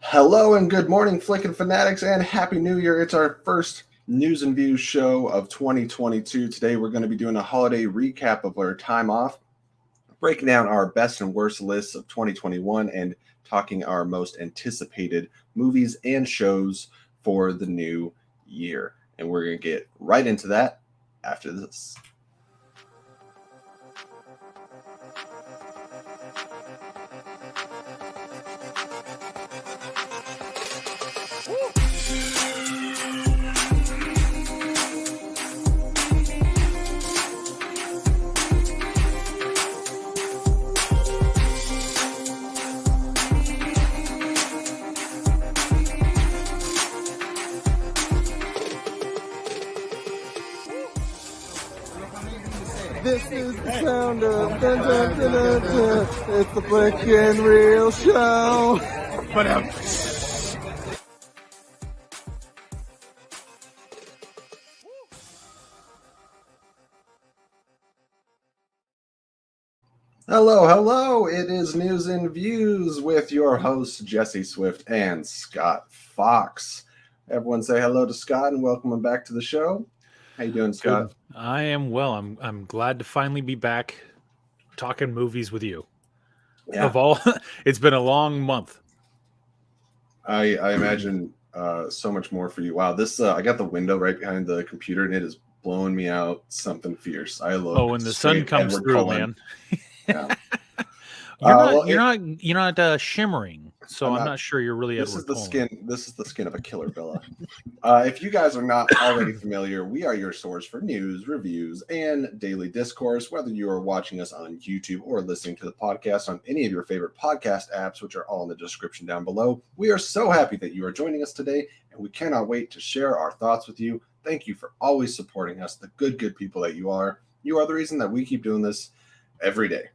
Hello and good morning, Flickin' Fanatics, and Happy New Year. It's our first news and views show of 2022. Today we're going to be doing a holiday recap of our time off, breaking down our best and worst lists of 2021, and talking our most anticipated movies and shows for the new year. And we're going to get right into that after this. This is the sound of dun, dun, dun, dun, dun. It's the Flickin' Real Show. Hello. It is News and Views with your hosts, Jesse Swift and Scott Fox. Everyone say hello to Scott and welcome him back to the show. How you doing, Scott? Good. I am well. I'm glad to finally be back talking movies with you. Yeah. It's been a long month. I imagine so much more for you. Wow, this I got the window right behind the computer and it is blowing me out something fierce. I look. When the sun comes Edward through, Cullen. man. Yeah. You're not shimmering, so I'm not sure you're really. This Edward is the Cullen. skin. This is the skin of a killer Bella. If you guys are not already familiar, we are your source for news, reviews, and daily discourse. Whether you are watching us on YouTube or listening to the podcast on any of your favorite podcast apps, which are all in the description down below, we are so happy that you are joining us today, and we cannot wait to share our thoughts with you. Thank you for always supporting us, the good people that you are. You are the reason that we keep doing this every day.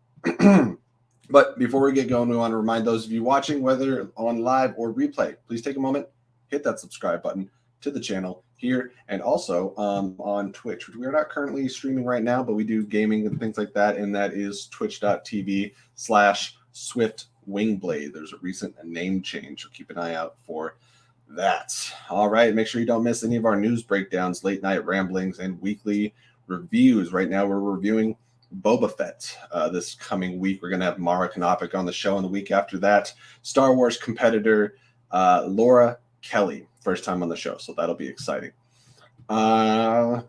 But before we get going, we want to remind those of you watching, whether on live or replay, please take a moment, hit that subscribe button to the channel here, and also on Twitch, which we are not currently streaming right now, but we do gaming and things like that, and that is twitch.tv/SwiftWingblade. There's a recent name change, so keep an eye out for that. All right, make sure you don't miss any of our news breakdowns, late night ramblings, and weekly reviews. Right now, we're reviewing Boba Fett. This coming week, we're going to have Mara Kanopik on the show, and the week after that, Star Wars competitor Laura Kelly, first time on the show, so that'll be exciting. Yeah.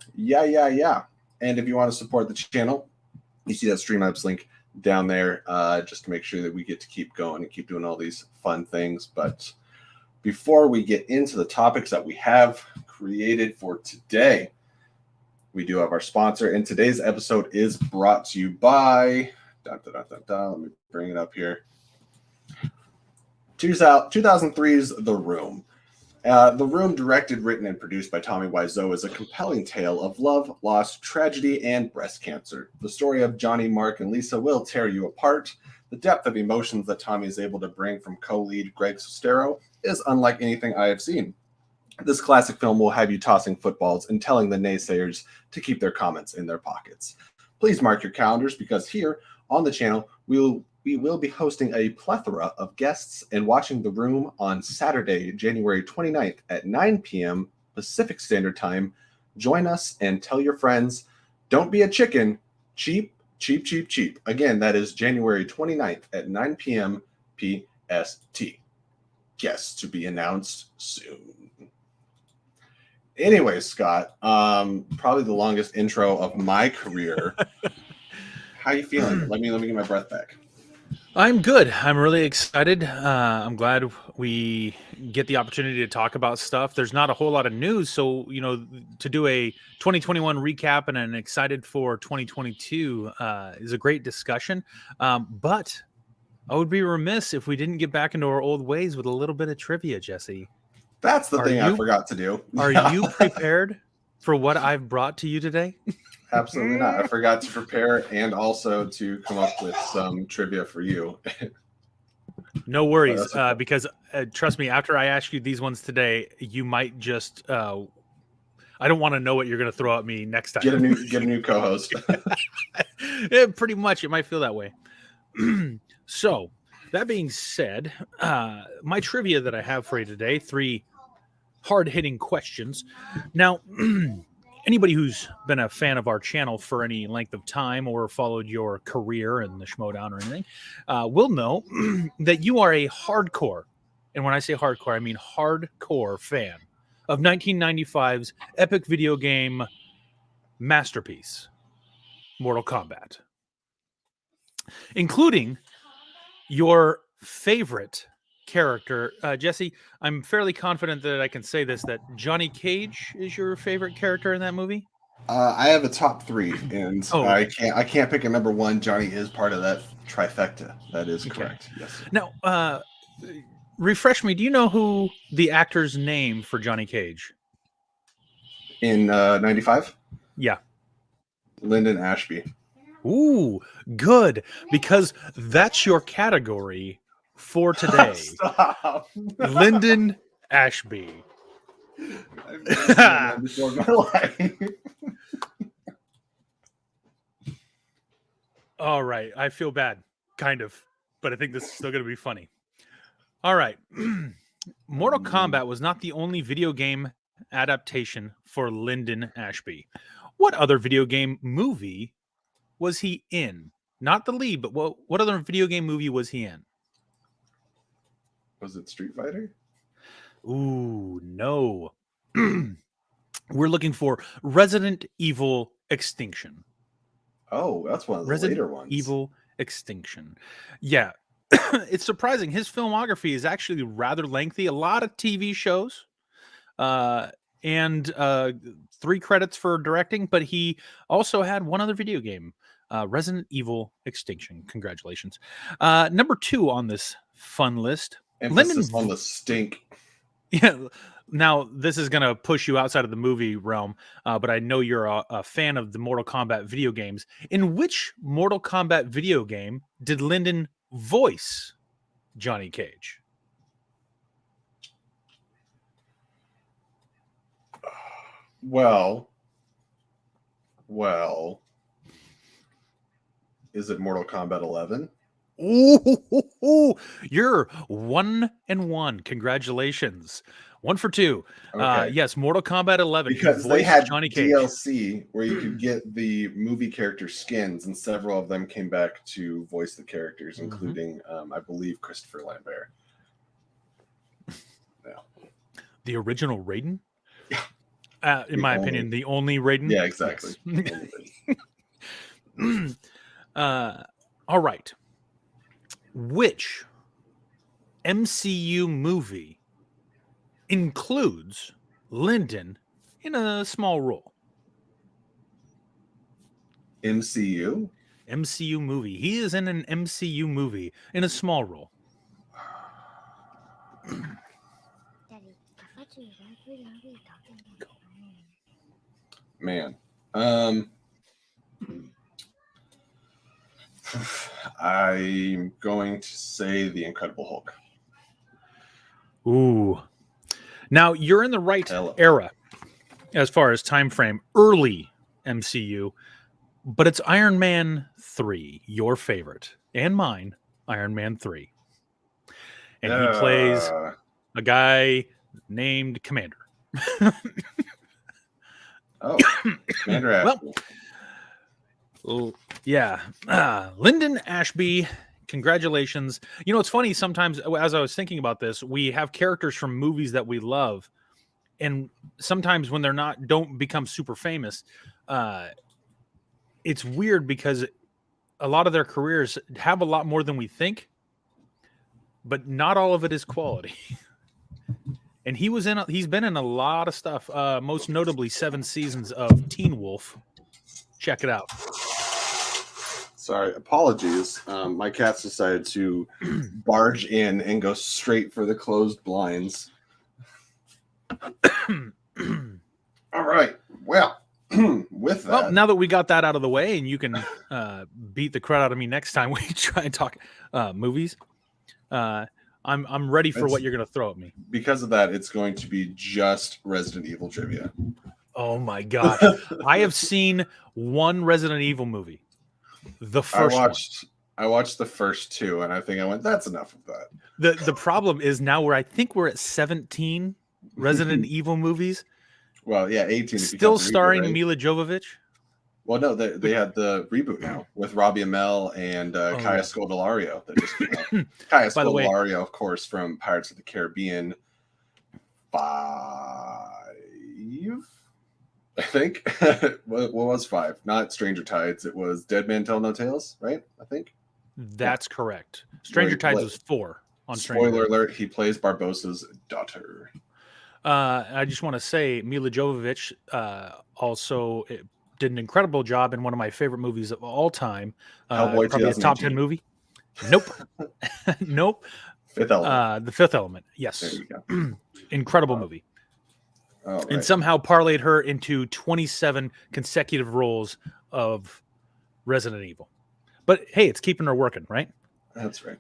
And if you want to support the channel, you see that StreamYard link down there, just to make sure that we get to keep going and keep doing all these fun things. But before we get into the topics that we have created for today, we do have our sponsor, and today's episode is brought to you by, let me bring it up here, 2003's The Room. The Room, directed, written, and produced by Tommy Wiseau, is a compelling tale of love, loss, tragedy, and breast cancer. The story of Johnny, Mark, and Lisa will tear you apart. The depth of emotions that Tommy is able to bring from co-lead Greg Sestero is unlike anything I have seen. This classic film will have you tossing footballs and telling the naysayers to keep their comments in their pockets. Please mark your calendars, because here on the channel, we will be hosting a plethora of guests and watching The Room on Saturday, January 29th at 9 p.m. Pacific Standard Time. Join us and tell your friends, don't be a chicken, cheap. Again, that is January 29th at 9 p.m. PST. Guests to be announced soon. Anyway, Scott, probably the longest intro of my career. How you feeling? Let me get my breath back. I'm good. I'm really excited. I'm glad we get the opportunity to talk about stuff. There's not a whole lot of news, so to do a 2021 recap and an excited for 2022 is a great discussion. But I would be remiss if we didn't get back into our old ways with a little bit of trivia, Jesse. That's the thing I forgot to do. Are you prepared for what I've brought to you today? Absolutely not. I forgot to prepare and also to come up with some trivia for you. No worries, because trust me, after I ask you these ones today, you might just I don't want to know what you're going to throw at me next time. Get a new co-host. Yeah, pretty much, it might feel that way. So, That being said, my trivia that I have for you today, 3 hard-hitting questions. Now, anybody who's been a fan of our channel for any length of time or followed your career in the Schmodown or anything will know that you are a hardcore, and when I say hardcore, I mean hardcore fan of 1995's epic video game masterpiece, Mortal Kombat, including your favorite character. Jesse, I'm fairly confident that I can say this, that Johnny Cage is your favorite character in that movie. I have a top 3, and Oh, I okay. can't pick a number 1. Johnny is part of that trifecta. That is Okay. correct. Yes. Now, refresh me. Do you know who the actor's name for Johnny Cage? In 95, Yeah. Lyndon Ashby. Ooh, good, because that's your category for today. Stop. Lyndon Ashby. I've never seen that before in my life. All right, I feel bad, kind of, but I think this is still going to be funny. All right. Mortal Kombat was not the only video game adaptation for Lyndon Ashby. What other video game movie was he in? Not the lead, but what other video game movie was he in? Was it Street Fighter? Ooh, no. We're looking for Resident Evil Extinction. Oh, that's one of the later ones. Evil Extinction. Yeah. It's surprising. His filmography is actually rather lengthy. A lot of TV shows. And 3 credits for directing, but he also had one other video game, Resident Evil Extinction. Congratulations. Number 2 on this fun list. Emphasis on the stink. Yeah. Now, this is going to push you outside of the movie realm, but I know you're a fan of the Mortal Kombat video games. In which Mortal Kombat video game did Lyndon voice Johnny Cage? Well, is it Mortal Kombat 11? Ooh, you're 1-1. Congratulations. 1 for 2. Okay. Yes, Mortal Kombat 11. Because they had Johnny Cage. DLC where you could get the movie character skins, and several of them came back to voice the characters, including, I believe, Christopher Lambert. Yeah. The original Raiden? Yeah. In my opinion, the only Raiden. Yeah, exactly. Yes. All right. Which MCU movie includes Lyndon in a small role? MCU movie. He is in an MCU movie in a small role. Man. I'm going to say The Incredible Hulk. Ooh. Now, you're in the right era as far as time frame, early MCU, but it's Iron Man 3, your favorite, and mine, Iron Man 3. And he plays a guy named Commander. Oh, Commander Ashby. Well, yeah. Lyndon Ashby, congratulations. You know, it's funny, sometimes as I was thinking about this, we have characters from movies that we love, and sometimes when they're don't become super famous, it's weird because a lot of their careers have a lot more than we think, but not all of it is quality. And he's been in a lot of stuff, most notably 7 seasons of Teen Wolf. Check it out. Sorry, apologies. My cats decided to barge in and go straight for the closed blinds. All right. Well, with that. Well, now that we got that out of the way, and you can beat the crap out of me next time we try and talk movies, I'm ready for what you're going to throw at me. Because of that, it's going to be just Resident Evil trivia. Oh my gosh. I have seen one Resident Evil movie. The first one. I watched the first two, and I think I went, "That's enough of that." The problem is now we're at 17 Resident Evil movies, Well, yeah, 18 if you still count the reboot, starring right? Mila Jovovich. Well, no, they had the reboot now with Robbie Amell and Kaya yeah. Scodelario that just came out. Kaya By the way, Scodelario, of course, from Pirates of the Caribbean 5, I think. What was 5? Not Stranger Tides. It was Dead Man Tell No Tales, right? I think. that's correct. Stranger Tides was 4 on Stranger Spoiler Tides. alert, he plays Barbossa's daughter. I just want to say Mila Jovovich also did an incredible job in one of my favorite movies of all time. Hellboy Probably a top 10 2018. movie. Nope. Nope. Fifth Element. The Fifth Element. There Yes. you go. Incredible movie. Oh, right. And somehow parlayed her into 27 consecutive roles of Resident Evil. But hey, it's keeping her working, right? That's right.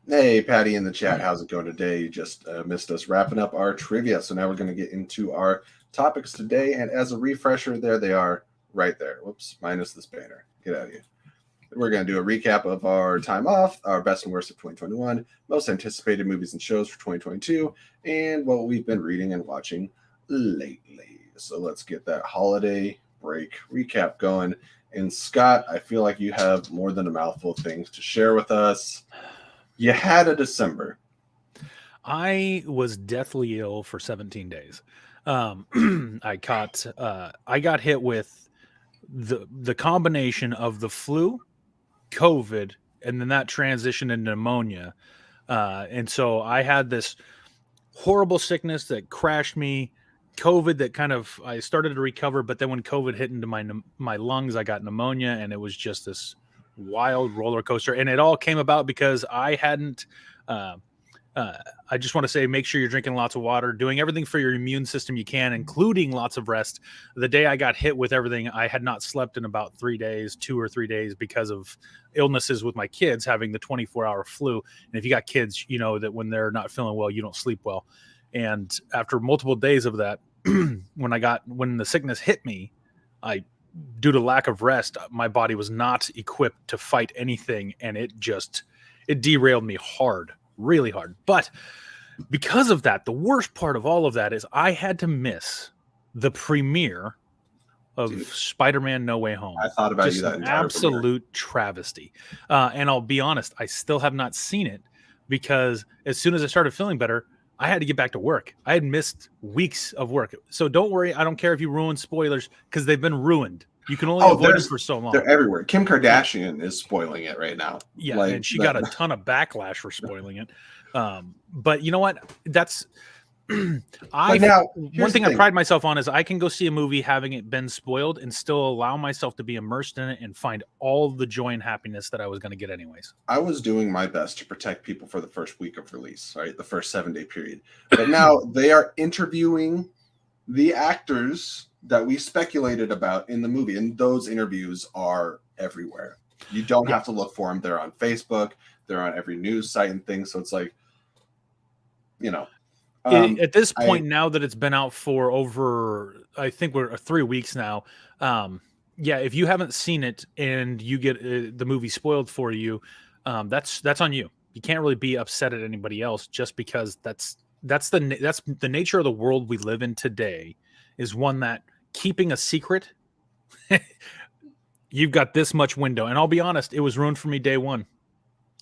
Hey, Patty in the chat. How's it going today? You just missed us wrapping up our trivia. So now we're going to get into our topics today. And as a refresher, there they are right there. Whoops, minus this banner. Get out of here. We're going to do a recap of our time off, our best and worst of 2021, most anticipated movies and shows for 2022, and what we've been reading and watching lately. So let's get that holiday break recap going. And Scott, I feel like you have more than a mouthful of things to share with us. You had a December. I was deathly ill for 17 days. I got hit with the combination of the flu, COVID, and then that transitioned into pneumonia. And so I had this horrible sickness that crashed me, COVID that I started to recover, but then when COVID hit into my lungs, I got pneumonia, and it was just this wild roller coaster. And it all came about because I hadn't, I just want to say, make sure you're drinking lots of water, doing everything for your immune system you can, including lots of rest. The day I got hit with everything, I had not slept in about 3 days, 2 or 3 days, because of illnesses with my kids having the 24-hour flu. And if you got kids, you know that when they're not feeling well, you don't sleep well. And after multiple days of that, when the sickness hit me, due to lack of rest, my body was not equipped to fight anything, and it derailed me hard. Really hard. But because of that, the worst part of all of that is I had to miss the premiere of Spider-Man No Way Home. I thought about you that entire absolute travesty. And I'll be honest, I still have not seen it because as soon as I started feeling better, I had to get back to work. I had missed weeks of work. So don't worry. I don't care if you ruin spoilers because they've been ruined. You can only avoid it for so long. They're everywhere. Kim Kardashian is spoiling it right now. Yeah, and she got a ton of backlash for spoiling it. But you know what? That's one thing I pride myself on is I can go see a movie having it been spoiled and still allow myself to be immersed in it and find all the joy and happiness that I was going to get anyways. I was doing my best to protect people for the first week of release, right? The first 7-day period. But now they are interviewing the actors that we speculated about in the movie, and those interviews are everywhere. You don't have to look for them. They're on Facebook. They're on every news site and things. So it's like, at this point, now that it's been out for over, I think we're 3 weeks now. If you haven't seen it and you get the movie spoiled for you, that's on you. You can't really be upset at anybody else just because that's the nature of the world we live in today, is one that keeping a secret, you've got this much window. And I'll be honest, it was ruined for me day one.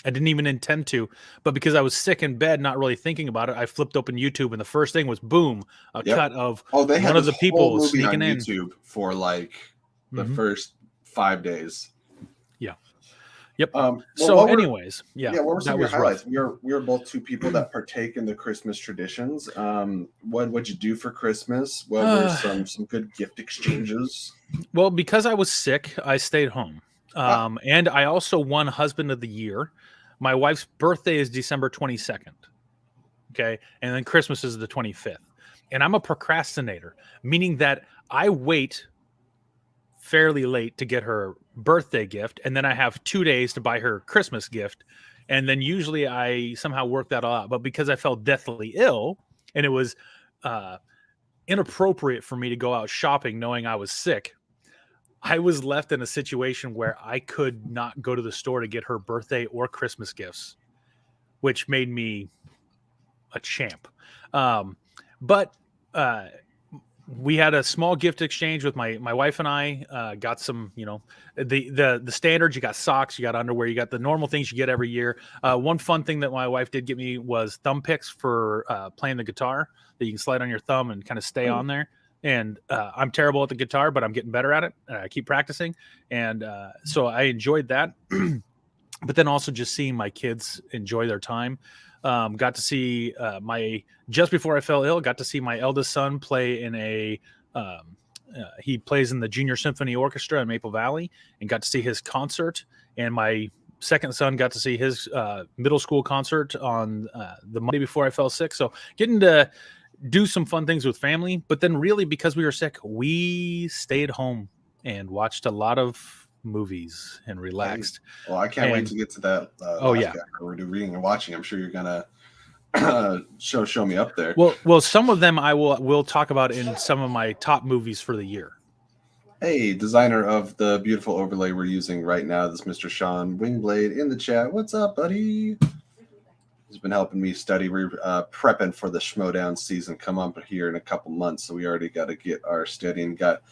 I didn't even intend to, but because I was sick in bed, not really thinking about it, I flipped open YouTube, and the first thing was boom, cut of they had one of the people sneaking in YouTube for like the first 5 days. Yeah. Yep. What were some of your highlights? We were both two people that partake in the Christmas traditions. What'd you do for Christmas? What were some good gift exchanges? Well, because I was sick, I stayed home. And I also won Husband of the Year. My wife's birthday is December 22nd. Okay. And then Christmas is the 25th. And I'm a procrastinator, meaning that I wait fairly late to get her birthday gift. And then I have 2 days to buy her Christmas gift. And then usually I somehow work that all out. But because I felt deathly ill and it was inappropriate for me to go out shopping knowing I was sick, I was left in a situation where I could not go to the store to get her birthday or Christmas gifts, which made me a champ. But we had a small gift exchange with my wife and I. Got some, the standards. You got socks, you got underwear, you got the normal things you get every year. One fun thing that my wife did get me was thumb picks for playing the guitar that you can slide on your thumb and kind of stay on there. And I'm terrible at the guitar, but I'm getting better at it. I keep practicing, and so I enjoyed that. But then also just seeing my kids enjoy their time. Got to see just before I fell ill, got to see my eldest son play in he plays in the Junior Symphony Orchestra in Maple Valley, and got to see his concert. And my second son got to see his middle school concert on the Monday before I fell sick. So getting to do some fun things with family, but then really because we were sick, we stayed home and watched a lot of movies and relaxed. Well, I can't wait to get to that. We're reading and watching. I'm sure you're gonna show me up there. Well, some of them I will talk about in some of my top movies for the year. Hey, designer of the beautiful overlay we're using right now, this Mr. Sean Wingblade in the chat. What's up, buddy? He's been helping me study. We're prepping for the Schmodown season come up here in a couple months, so we already got to get our studying. Got,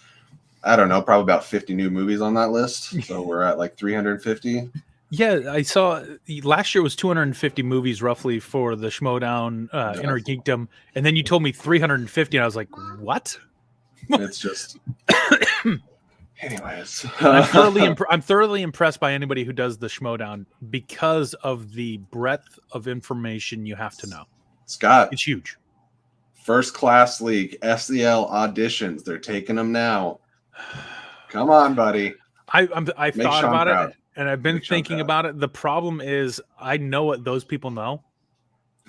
I don't know, probably about 50 new movies on that list. So we're at like 350. Yeah, I saw last year was 250 movies roughly for the Schmodown Inner Geekdom, and then you told me 350, and I was like, what? It's just... Anyways, I'm thoroughly impressed by anybody who does the Schmodown because of the breadth of information you have to know. Scott, it's huge. First Class League SEL auditions. They're taking them now. Come on, buddy. I've thought about it, and I've been thinking about it. The problem is I know what those people know,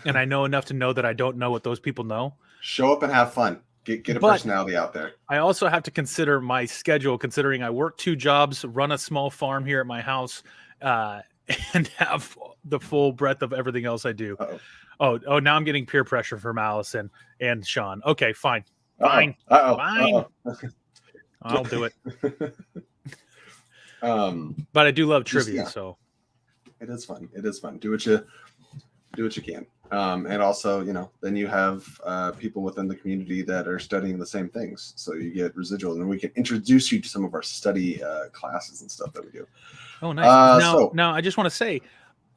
and I know enough to know that I don't know what those people know. Show up and have fun. Get a personality out there. I also have to consider my schedule, considering I work 2 jobs, run a small farm here at my house, and have the full breadth of everything else I do. Uh-oh. Oh, now I'm getting peer pressure from Allison and Sean. Okay, fine. Fine. I'll do it. But I do love trivia, so it is fun. Do what you can. And also, then you have people within the community that are studying the same things. So you get residual, and we can introduce you to some of our study classes and stuff that we do. Oh, nice. Now, I just want to say,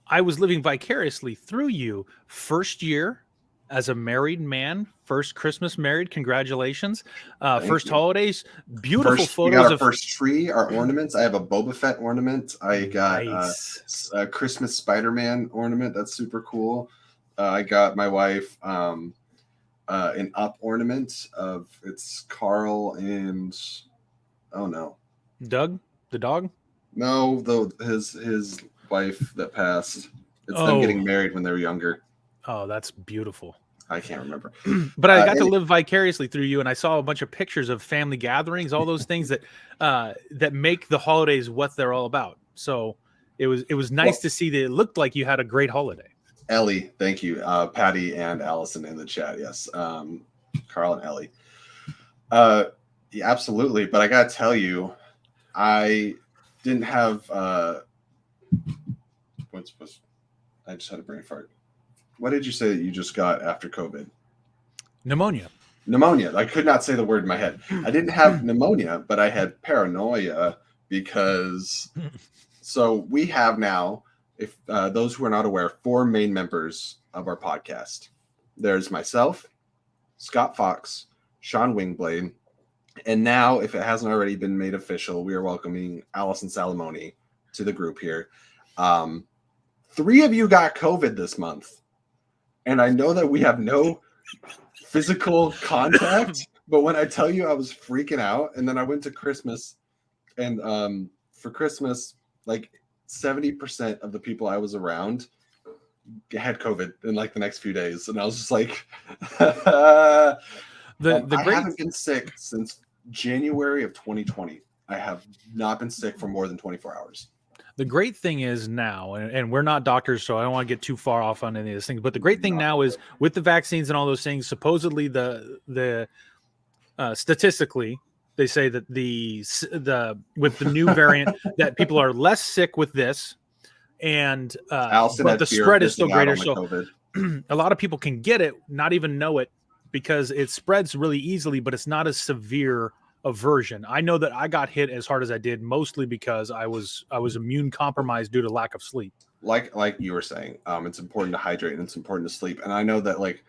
I was living vicariously through you. First year as a married man, first Christmas married. Congratulations. First holidays, beautiful photos. We got our first tree, our ornaments. I have a Boba Fett ornament. I got a Christmas Spider-Man ornament. That's super cool. I got my wife an up ornament of it's Carl and Doug, the dog. No, his wife that passed. It's them getting married when they were younger. Oh, that's beautiful. I can't remember. But I got to live vicariously through you, and I saw a bunch of pictures of family gatherings, all those things that make the holidays what they're all about. So it was nice to see that it looked like you had a great holiday. Ellie, thank you. Patty and Allison in the chat. Yes. Carl and Ellie. Yeah, absolutely. But I got to tell you, I didn't have I just had a brain fart. What did you say that you just got after COVID? Pneumonia. I could not say the word in my head. I didn't have pneumonia, but I had paranoia because so we have now, if those who are not aware, 4 main members of our podcast. There's myself, Scott Fox, Sean Wingblade, and now, if it hasn't already been made official, we are welcoming Allison Salamoni to the group here. 3 of you got COVID this month, and I know that we have no physical contact, but when I tell you I was freaking out, and then I went to Christmas, and for Christmas, like 70% of the people I was around had COVID in like the next few days, and I was just like, I haven't been sick since January of 2020. I have not been sick for more than 24 hours. The great thing is now, and we're not doctors, so I don't want to get too far off on any of these things, but the great thing now is with the vaccines and all those things, supposedly the statistically, They say that the with the new variant that people are less sick with this, and Allison but had the fear of spread is still missing out greater. on the So COVID. a lot of people can get it, not even know it, because it spreads really easily, but it's not as severe a version. I know that I got hit as hard as I did, mostly because I was immune compromised due to lack of sleep. Like you were saying, it's important to hydrate and it's important to sleep. And I know that like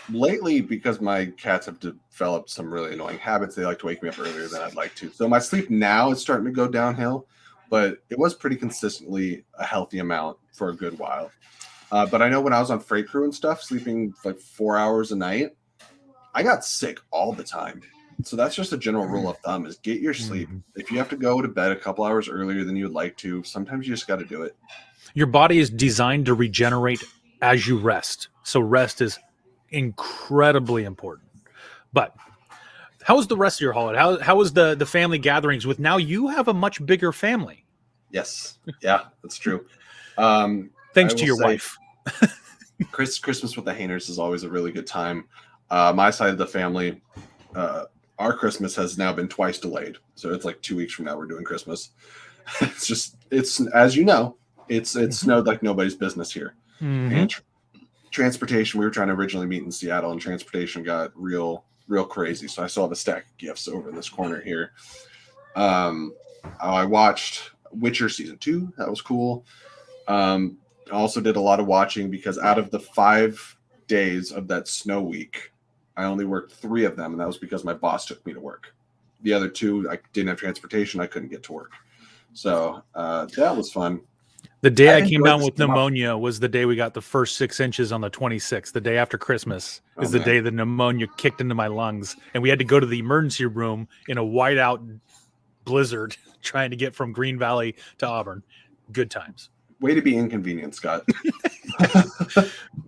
lately, because my cats have developed some really annoying habits, they like to wake me up earlier than I'd like to. So my sleep now is starting to go downhill, but it was pretty consistently a healthy amount for a good while. But I know when I was on freight crew and stuff, sleeping like 4 hours a night, I got sick all the time. So that's just a general rule of thumb: is get your sleep. If you have to go to bed a couple hours earlier than you would like to, sometimes you just got to do it. Your body is designed to regenerate as you rest. So rest is incredibly important. But how was the rest of your holiday? How was the family gatherings with now you have a much bigger family? Yes. Yeah, that's true. Thanks to your wife. Christmas with the Hainers is always a really good time. My side of the family, our Christmas has now been twice delayed. So it's like 2 weeks from now we're doing Christmas. It's as you know, it's snowed like nobody's business here. And transportation, we were trying to originally meet in Seattle, and transportation got real crazy. So I still have a stack of gifts over in this corner here. I watched Witcher season 2. That was cool. I also did a lot of watching because out of the 5 days of that snow week, I only worked 3 of them, and that was because my boss took me to work. The other 2, I didn't have transportation. I couldn't get to work. So that was fun. The day I came down with pneumonia was the day we got the first 6 inches on the 26th. The day after Christmas is the day the pneumonia kicked into my lungs. And we had to go to the emergency room in a whiteout blizzard trying to get from Green Valley to Auburn. Good times. Way to be inconvenient, Scott.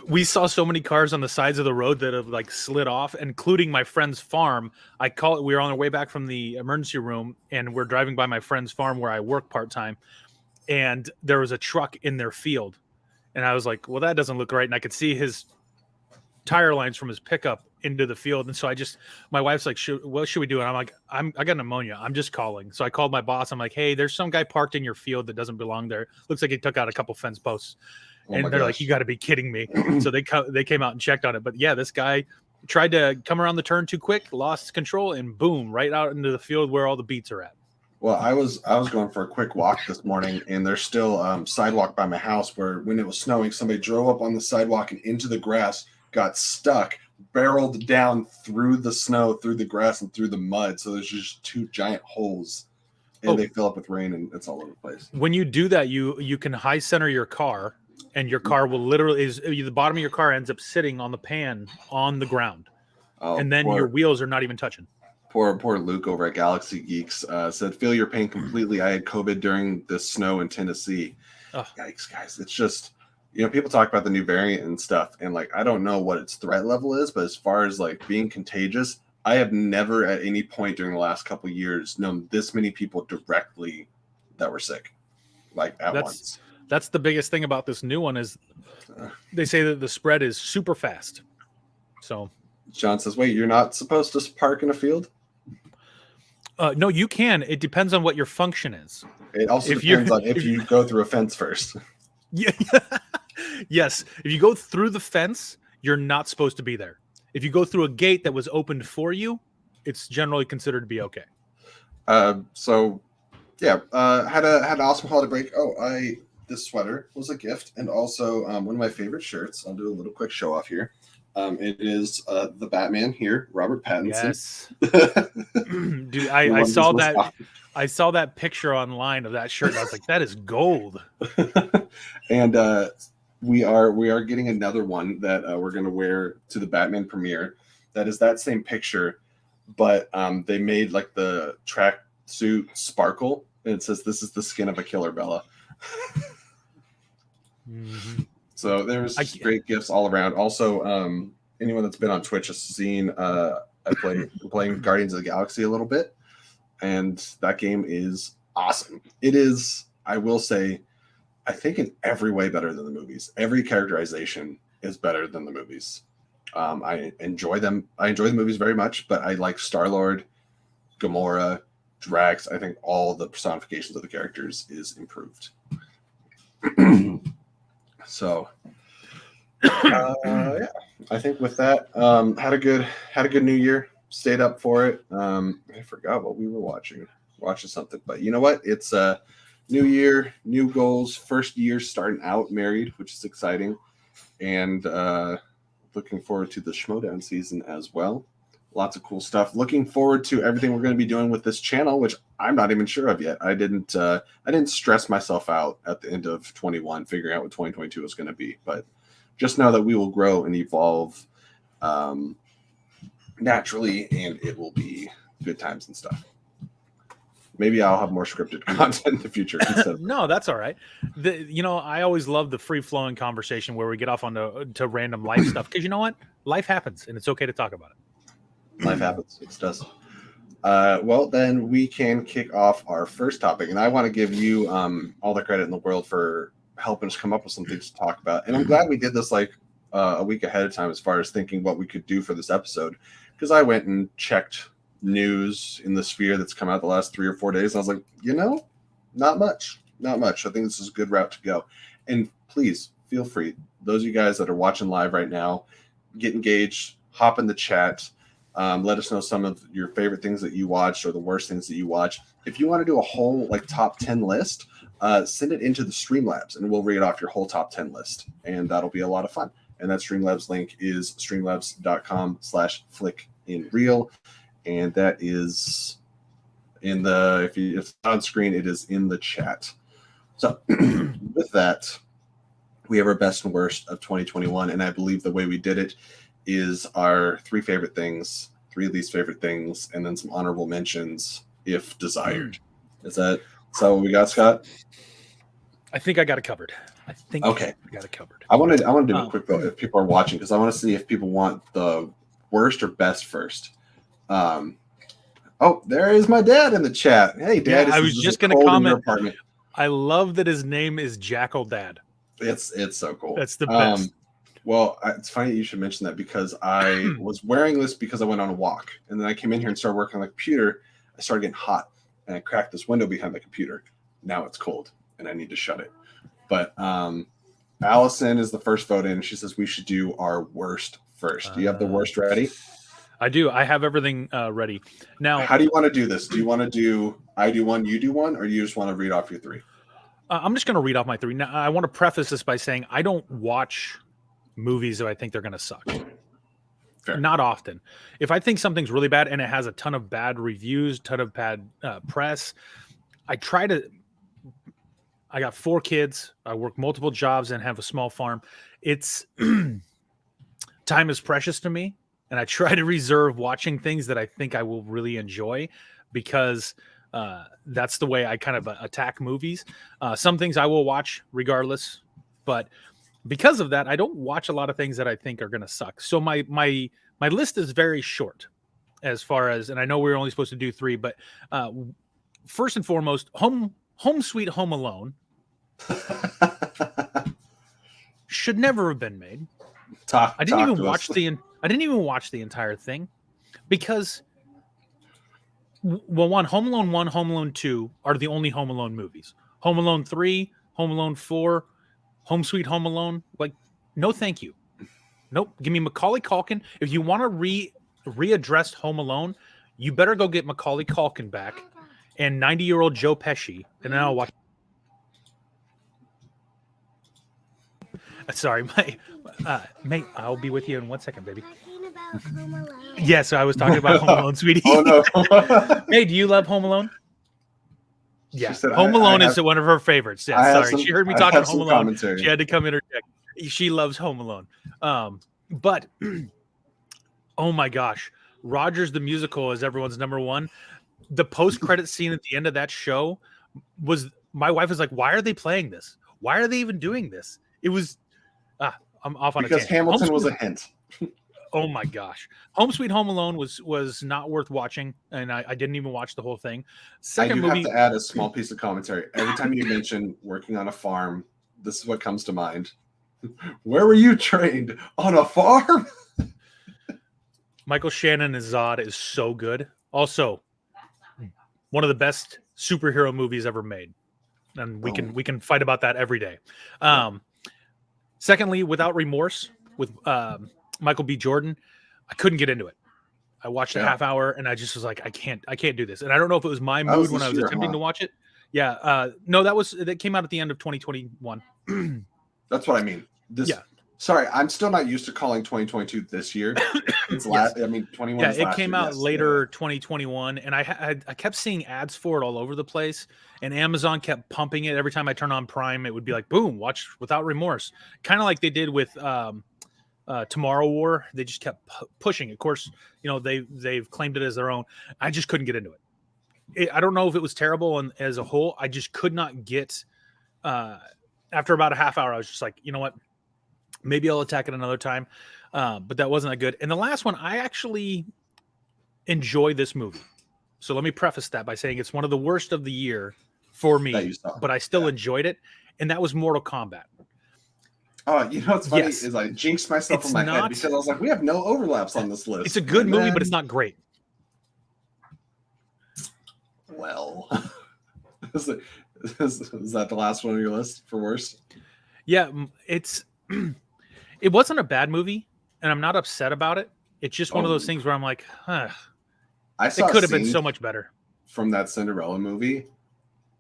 We saw so many cars on the sides of the road that have like slid off, including my friend's farm. We were on our way back from the emergency room, and we're driving by my friend's farm where I work part-time. And there was a truck in their field. And I was like, well, that doesn't look right. And I could see his tire lines from his pickup into the field. And so my wife's like, what should we do? And I'm like, I got pneumonia. I'm just calling. So I called my boss. I'm like, hey, there's some guy parked in your field that doesn't belong there. Looks like he took out a couple fence posts. And they're like, you got to be kidding me. So they came out and checked on it. But yeah, this guy tried to come around the turn too quick, lost control, and boom, right out into the field where all the beets are at. Well, I was going for a quick walk this morning, and there's still sidewalk by my house where when it was snowing, somebody drove up on the sidewalk and into the grass, got stuck, barreled down through the snow, through the grass, and through the mud. So there's just 2 giant holes, and they fill up with rain, and it's all over the place. When you do that, you can high center your car, and your car will literally the bottom of your car ends up sitting on the pan on the ground, and then your wheels are not even touching. Poor Luke over at Galaxy Geeks said, feel your pain completely. I had COVID during the snow in Tennessee. Oh. Yikes, guys. It's just, people talk about the new variant and stuff, and like, I don't know what its threat level is, but as far as like being contagious, I have never at any point during the last couple of years known this many people directly that were sick, like at once. That's the biggest thing about this new one is they say that the spread is super fast. So John says, wait, you're not supposed to park in a field? No, you can. It depends on what your function is. It also depends on if you go through a fence first. Yeah. Yes. If you go through the fence, you're not supposed to be there. If you go through a gate that was opened for you, it's generally considered to be okay. So yeah, had an awesome holiday break. This sweater was a gift, and also one of my favorite shirts. I'll do a little quick show off here. It is the Batman here, Robert Pattinson. Yes. Dude, I saw that. I saw that picture online of that shirt, and I was like, that is gold. And we are getting another one that we're going to wear to the Batman premiere. That is that same picture, but they made like the track suit sparkle, and it says, "This is the skin of a killer, Bella." Mm-hmm. So there's great gifts all around. Also, anyone that's been on Twitch has seen playing Guardians of the Galaxy a little bit, and that game is awesome. It is, I will say, I think in every way better than the movies. Every characterization is better than the movies. I enjoy them. I enjoy the movies very much, but I like Star-Lord Gamora, Drax. I think all the personifications of the characters is improved. So, yeah, I think with that, had a good New Year. Stayed up for it. I forgot what we were watching something, but you know what? It's a new year, new goals. First year starting out married, which is exciting, and looking forward to the Schmodown season as well. Lots of cool stuff. Looking forward to everything we're going to be doing with this channel, which I'm not even sure of yet. I didn't stress myself out at the end of 21 figuring out what 2022 is going to be, but just know that we will grow and evolve naturally, and it will be good times and stuff. Maybe I'll have more scripted content in the future. No, that's all right. I always love the free-flowing conversation where we get off on to random life stuff, because you know what? Life happens, and it's okay to talk about it. Life happens. It does. Well, then we can kick off our first topic, and I want to give you all the credit in the world for helping us come up with some things to talk about. And I'm glad we did this like a week ahead of time as far as thinking what we could do for this episode, because I went and checked news in the sphere that's come out the last 3 or 4 days. And I was like, not much. I think this is a good route to go. And please feel free. Those of you guys that are watching live right now, get engaged, hop in the chat. Let us know some of your favorite things that you watched or the worst things that you watch. If you want to do a whole like top 10 list, send it into the Streamlabs and we'll read off your whole top 10 list. And that'll be a lot of fun. And that Streamlabs link is streamlabs.com/flickinreel. And that is in the, if it's on screen, it is in the chat. So with that, we have our best and worst of 2021. And I believe the way we did it is our 3 favorite things, 3 least favorite things, and then some honorable mentions if desired. Is that what we got, Scott? I think I got it covered. Okay. I got it covered. I want to do a quick vote if people are watching, because I want to see if people want the worst or best first. There is my dad in the chat. Hey, Dad. Yeah, I was just going to comment. I love that his name is Jackal Dad. It's so cool. That's the best. Well, it's funny you should mention that, because I was wearing this because I went on a walk, and then I came in here and started working on the computer. I started getting hot, and I cracked this window behind the computer. Now it's cold, and I need to shut it. But Allison is the first vote in. She says we should do our worst first. Do you have the worst ready? I do. I have everything ready. Now, how do you want to do this? Do you want to do I do one, you do one, or you just want to read off your 3? I'm just going to read off my 3. Now, I want to preface this by saying I don't watch movies that I think they're going to suck. Fair. Not often. If I think something's really bad and it has a ton of bad reviews, ton of bad press, I got 4 kids. I work multiple jobs and have a small farm. It's time is precious to me. And I try to reserve watching things that I think I will really enjoy, because that's the way I kind of attack movies. Some things I will watch regardless, but because of that, I don't watch a lot of things that I think are going to suck. So my list is very short as far as, and I know we're only supposed to do 3, but first and foremost, Home Sweet Home Alone should never have been made. I didn't even watch the entire thing, because, well, Home Alone 1, Home Alone 2 are the only Home Alone movies. Home Alone 3, Home Alone 4, Home Sweet Home Alone, like, no thank you. Nope. Give me Macaulay Culkin. If you want to readdress Home Alone, you better go get Macaulay Culkin back and 90-year-old Joe Pesci, and then I'll watch. Sorry, mate, I'll be with you in 1 second, baby. About Home Alone. Yes, I was talking about Home Alone, sweetie. Oh, no. Hey, do you love Home Alone? Yeah, said, Home Alone is one of her favorites. Yeah, sorry, she heard me talking Home Alone. Commentary. She had to come interject. She loves Home Alone. But oh my gosh, Rogers the Musical is everyone's number 1. The post-credit scene at the end of that show was, my wife was like, "Why are they playing this? Why are they even doing this?" It was, I'm off on a tangent. Because Hamilton was a hint. Oh my gosh, Home Sweet Home Alone was not worth watching, and I didn't even watch the whole thing. Second movie, have to add a small piece of commentary. Every time you mention working on a farm, this is what comes to mind. Where were you trained? On a farm? Michael Shannon as Zod is so good. Also, one of the best superhero movies ever made, and we can fight about that every day. Secondly, Without Remorse with Michael B. Jordan, I couldn't get into it. I watched a half hour and I just was like, I can't do this. And I don't know if it was my mood when I was attempting to watch it. Yeah, no, that came out at the end of 2021. That's what I mean. Sorry, I'm still not used to calling 2022 this year. It's last. I mean, 21. Yeah, it came out later 2021, and I kept seeing ads for it all over the place, and Amazon kept pumping it every time I turn on Prime. It would be like, boom, watch Without Remorse, kind of like they did with Tomorrow War. They just kept pushing it. Of course, they've claimed it as their own. I just couldn't get into it. I don't know if it was terrible and as a whole. I just could not get. After about a half hour, I was just like, you know what? Maybe I'll attack it another time. But that wasn't that good. And the last one, I actually enjoy this movie. So let me preface that by saying it's one of the worst of the year for me, but I still enjoyed it. And that was Mortal Kombat. Oh, what's funny is I jinxed myself in my head because I was like, we have no overlaps on this list. It's a good movie, but it's not great. Well, is that the last one on your list for worst? Yeah, it wasn't a bad movie, and I'm not upset about it. It's just one of those things where I'm like, it could have been so much better. From that Cinderella movie,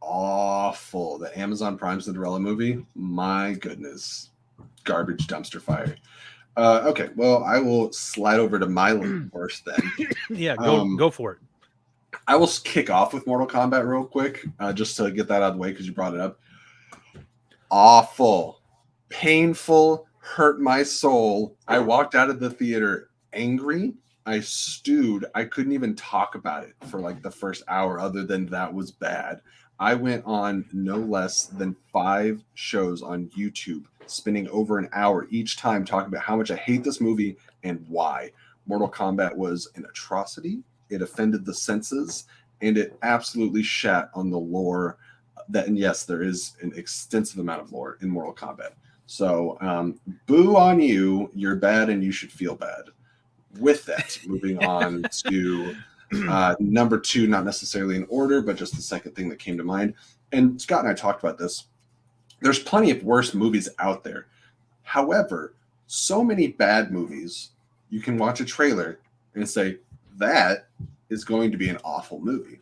awful. The Amazon Prime Cinderella movie, my goodness, garbage dumpster fire. Okay, well, I will slide over to my worst then. Yeah, go for it. I will kick off with Mortal Kombat real quick, just to get that out of the way because you brought it up. Awful, painful, hurt my soul. I walked out of the theater angry. I stewed. I couldn't even talk about it for like the first hour other than that was bad. I went on no less than 5 shows on YouTube, spending over an hour each time talking about how much I hate this movie and why. Mortal Kombat was an atrocity. It offended the senses, and it absolutely shat on the lore. And yes, there is an extensive amount of lore in Mortal Kombat. So, boo on you. You're bad, and you should feel bad. With that, moving on to number 2, not necessarily in order, but just the second thing that came to mind. And Scott and I talked about this. There's plenty of worse movies out there. However, so many bad movies, you can watch a trailer and say, that is going to be an awful movie.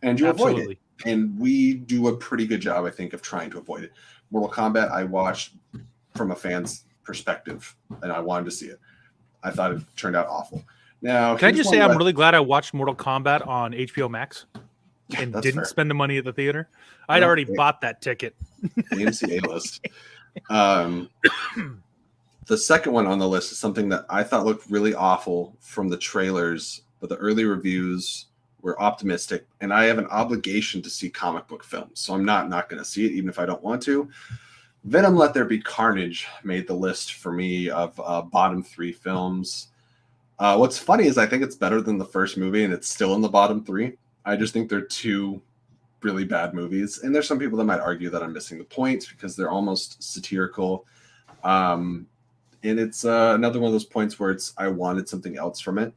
And you avoid it. And we do a pretty good job, I think, of trying to avoid it. Mortal Kombat, I watched from a fan's perspective, and I wanted to see it. I thought it turned out awful. Now, can I just say I'm really glad I watched Mortal Kombat on HBO Max and didn't spend the money at the theater. I'd already bought that ticket. AMC A-list. The second one on the list is something that I thought looked really awful from the trailers, but the early reviews were optimistic, and I have an obligation to see comic book films, so I'm not going to see it, even if I don't want to. Venom: Let There Be Carnage made the list for me of bottom 3 films. What's funny is I think it's better than the first movie, and it's still in the bottom 3. I just think they're 2 really bad movies, and there's some people that might argue that I'm missing the point because they're almost satirical. And it's another one of those points where I wanted something else from it.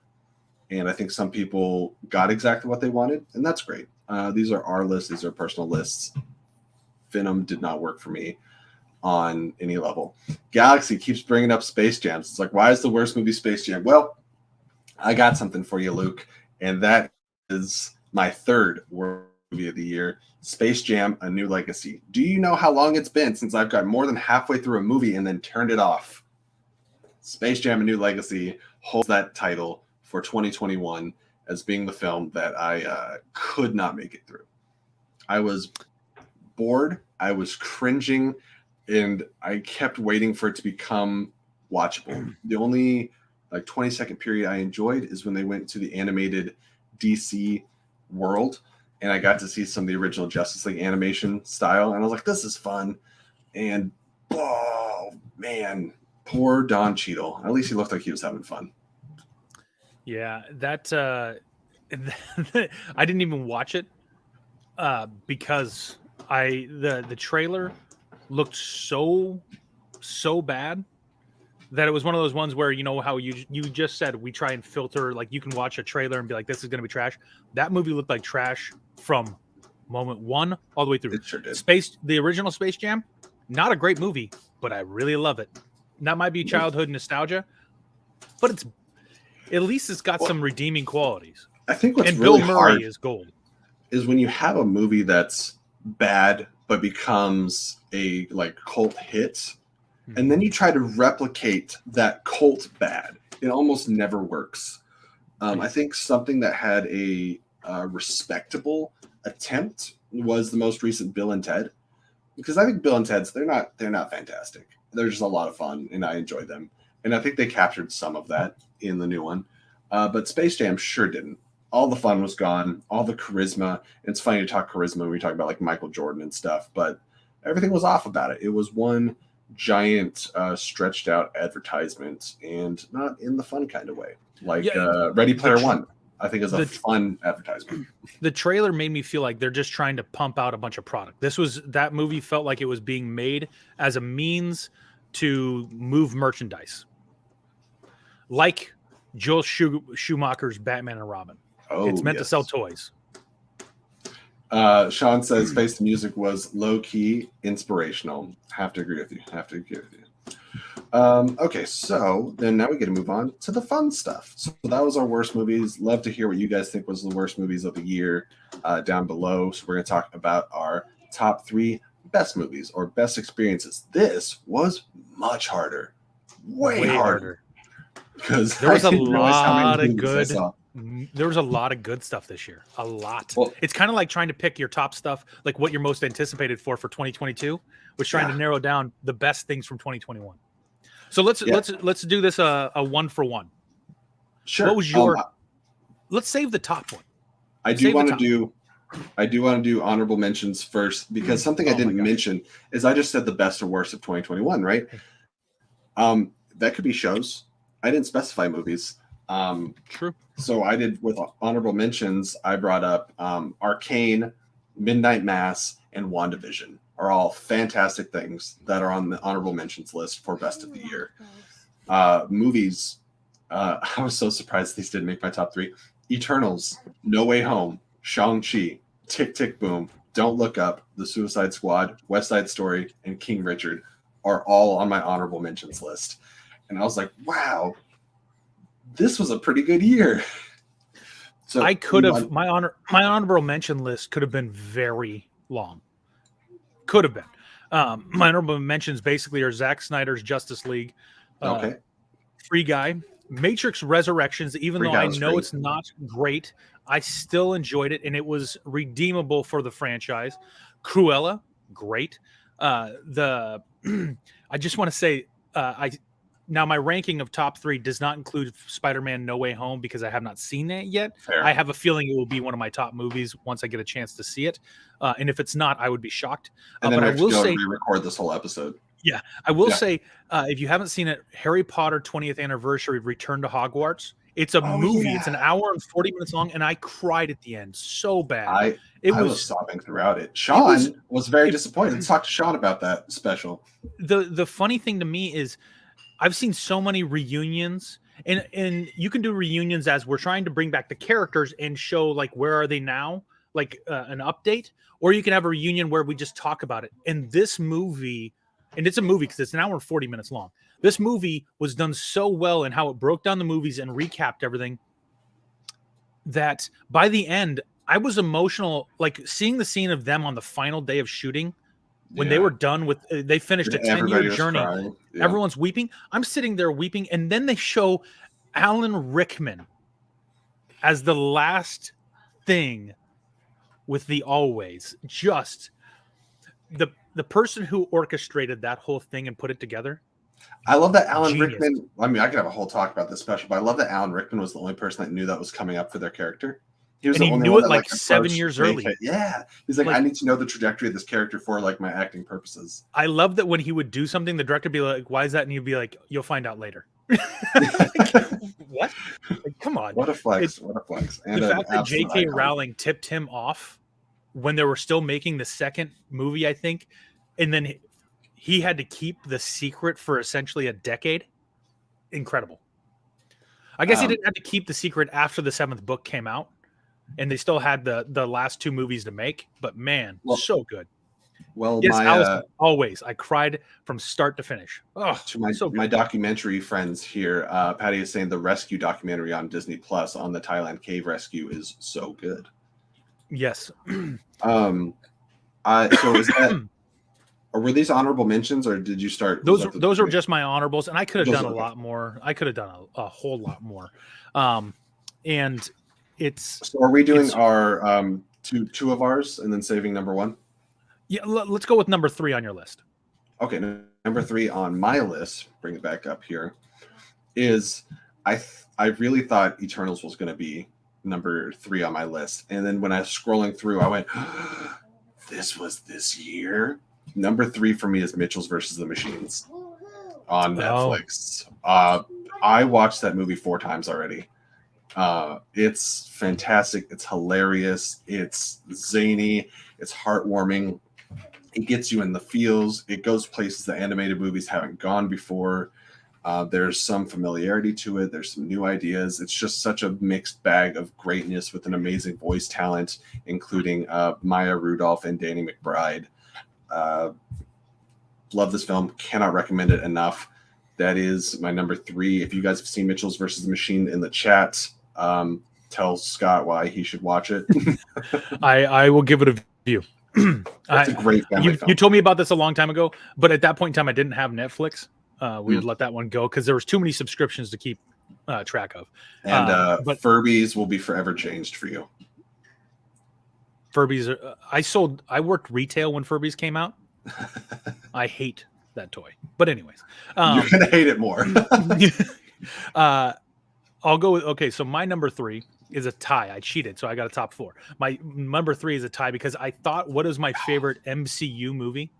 And I think some people got exactly what they wanted, and that's great. These are our lists. These are personal lists. Venom did not work for me on any level. Galaxy keeps bringing up Space Jams. It's like, why is the worst movie Space Jam? Well, I got something for you, Luke, and that is my 3rd worst movie of the year, Space Jam: A New Legacy. Do you know how long it's been since I've got more than halfway through a movie and then turned it off? Space Jam: A New Legacy holds that title for 2021 as being the film that I could not make it through. I was bored, I was cringing, and I kept waiting for it to become watchable. The only 20-second period I enjoyed is when they went to the animated DC world, and I got to see some of the original Justice League animation style, and I was like, this is fun. And oh man, poor Don Cheadle. At least he looked like he was having fun. Yeah, that I didn't even watch it because the trailer looked so bad that it was one of those ones where, you know, how you just said we try and filter, like you can watch a trailer and be like, this is going to be trash. That movie looked like trash from moment one all the way through. It sure did. The original Space Jam, not a great movie, but I really love it. And that might be childhood nostalgia, but it's at least it's got some redeeming qualities. I think what's and really Bill Murray hard is gold. Is when you have a movie that's bad but becomes a like cult hit, and then you try to replicate that cult bad. It almost never works. I think something that had a respectable attempt was the most recent Bill and Ted, because I think Bill and Ted's they're not fantastic. They're just a lot of fun, and I enjoy them. And I think they captured some of that in the new one. But Space Jam sure didn't. All the fun was gone, all the charisma. It's funny to talk charisma when we talk about like Michael Jordan and stuff, but everything was off about it. It was one giant stretched out advertisement, and not in the fun kind of way. Like Ready Player One, I think is a fun advertisement. The trailer made me feel like they're just trying to pump out a bunch of product. That movie felt like it was being made as a means to move merchandise. Like Joel Schumacher's Batman and Robin. Oh, it's meant to sell toys. Sean says Face the Music was low-key inspirational. Have to agree with you. Okay, so then now we get to move on to the fun stuff. So that was our worst movies. Love to hear what you guys think was the worst movies of the year down below. So we're going to talk about our top 3 best movies or best experiences. This was much harder. Way harder. Because there was a lot of good. There was a lot of good stuff this year. A lot. Well, it's kind of like trying to pick your top stuff, like what you're most anticipated for 2022, was trying to narrow down the best things from 2021. So let's do this a 1 for 1. Sure. What was your? Let's save the top one. I do want to do honorable mentions first, because something I didn't mention is I just said the best or worst of 2021, right? That could be shows. I didn't specify movies. True. So I did with honorable mentions. I brought up Arcane, Midnight Mass, and WandaVision are all fantastic things that are on the honorable mentions list for best of the year. Movies. I was so surprised these didn't make my top 3. Eternals, No Way Home, Shang-Chi, Tick Tick Boom, Don't Look Up, The Suicide Squad, West Side Story, and King Richard are all on my honorable mentions list. And I was like, wow, this was a pretty good year. So I could have my honorable mention list could have been very long. Could have been. My honorable mentions basically are Zack Snyder's Justice League, Free Guy, Matrix Resurrections. Even though I know it's not great, I still enjoyed it, and it was redeemable for the franchise. Cruella, great. I just want to say Now, my ranking of top 3 does not include Spider-Man No Way Home because I have not seen that yet. Fair. I have a feeling it will be one of my top movies once I get a chance to see it. And if it's not, I would be shocked. And then I will say, re-record this whole episode. Yeah, I will say, if you haven't seen it, Harry Potter 20th Anniversary Return to Hogwarts. It's a movie. Yeah. It's an hour and 40 minutes long, and I cried at the end so bad. I was sobbing throughout it. Sean was very disappointed. Let's talk to Sean about that special. The funny thing to me is, I've seen so many reunions, and you can do reunions as we're trying to bring back the characters and show like where are they now, like an update, or you can have a reunion where we just talk about it. And this movie, and it's a movie because it's an hour and 40 minutes long. This movie was done so well in how it broke down the movies and recapped everything that by the end, I was emotional, like seeing the scene of them on the final day of shooting. When they were done with, they finished a 10-year journey. Yeah. Everyone's weeping. I'm sitting there weeping. And then they show Alan Rickman as the last thing with the always. Just the person who orchestrated that whole thing and put it together. I love that Alan Rickman. I mean, I could have a whole talk about this special, but I love that Alan Rickman was the only person that knew that was coming up for their character. He knew it like 7 years early. Yeah. He's like, I need to know the trajectory of this character for like my acting purposes. I love that when he would do something, the director would be like, why is that? And he'd be like, you'll find out later. What? Like, come on. What a flex. What a flex. And the fact that J.K. Rowling tipped him off when they were still making the second movie, I think, and then he had to keep the secret for essentially a decade. incredible. I guess he Um, didn't have to keep the secret after the 7th book came out, and they still had the last 2 movies to make. But man, well, so good. well, Yes, my Allison, always. I cried from start to finish. Oh, to my so my good. documentary friends here, Patty is saying the rescue documentary on Disney Plus on the Thailand cave rescue is so good. Yes. Um, so is that, or were these honorable mentions, or did you start? Was that Those are just my honorables, and I could have those done a are okay. lot more. I could have done a whole lot more. And it's So are we doing it's our two of ours and then saving number one? yeah. Let's go with number 3 on your list. Okay, number 3 on my list. Bring it back up here. Is I really thought Eternals was going to be number 3 on my list, and then when I was scrolling through, I went, "This was this year." Number 3 for me is Mitchell's versus the Machines on Netflix. I watched that movie 4 times already. It's fantastic. It's hilarious. It's zany. It's heartwarming. It gets you in the feels. It goes places that animated movies haven't gone before. There's some familiarity to it. There's some new ideas. It's just such a mixed bag of greatness with an amazing voice talent, including Maya Rudolph and Danny McBride. Love this film. Cannot recommend it enough. That is my number 3. If you guys have seen Mitchell's versus the Machine in the chat, tell Scott why he should watch it. I will give it a view. It's a great family film. You told me about this a long time ago, but at that point in time, I didn't have Netflix. We would let that one go because there was too many subscriptions to keep track of. And but Furbies will be forever changed for you. Furbies, I worked retail when Furbies came out. I hate that toy. But anyways. You're going to hate it more. I'll go with, okay, so my number 3 is a tie. I cheated, so I got a top 4. My number 3 is a tie because I thought, what is my favorite MCU movie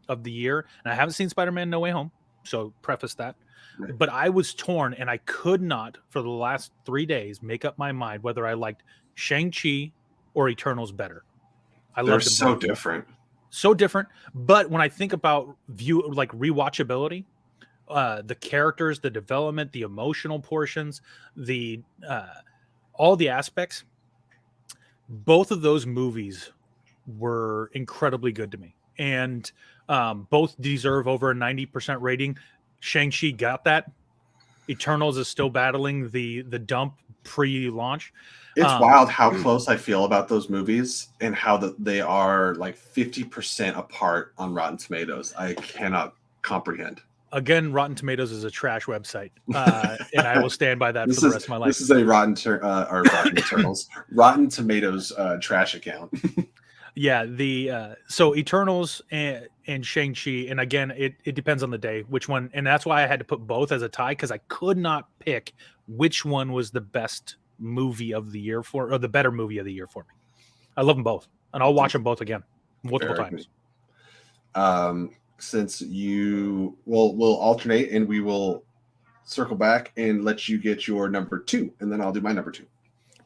of the year? And I haven't seen Spider-Man No Way Home, so preface that. Right. But I was torn, and I could not, for the last 3 days, make up my mind whether I liked Shang-Chi or Eternals better. They're so different. So different. But when I think about rewatchability, the characters, the development, the emotional portions, the all the aspects, both of those movies were incredibly good to me, and both deserve over a 90% rating. Shang-Chi got that. Eternals is still battling the dump pre-launch. It's wild how close I feel about those movies and how they are like 50% apart on Rotten Tomatoes. I cannot comprehend. Again, Rotten Tomatoes is a trash website, and I will stand by that for the rest of my life. This is a Rotten Eternals, Rotten Tomatoes trash account. Yeah, so Eternals and Shang-Chi, and again, it depends on the day which one, and that's why I had to put both as a tie because I could not pick which one was the best movie of the year or the better movie of the year for me. I love them both, and I'll watch them both again multiple times. Since we'll alternate, and we will circle back and let you get your number 2, and then I'll do my number 2.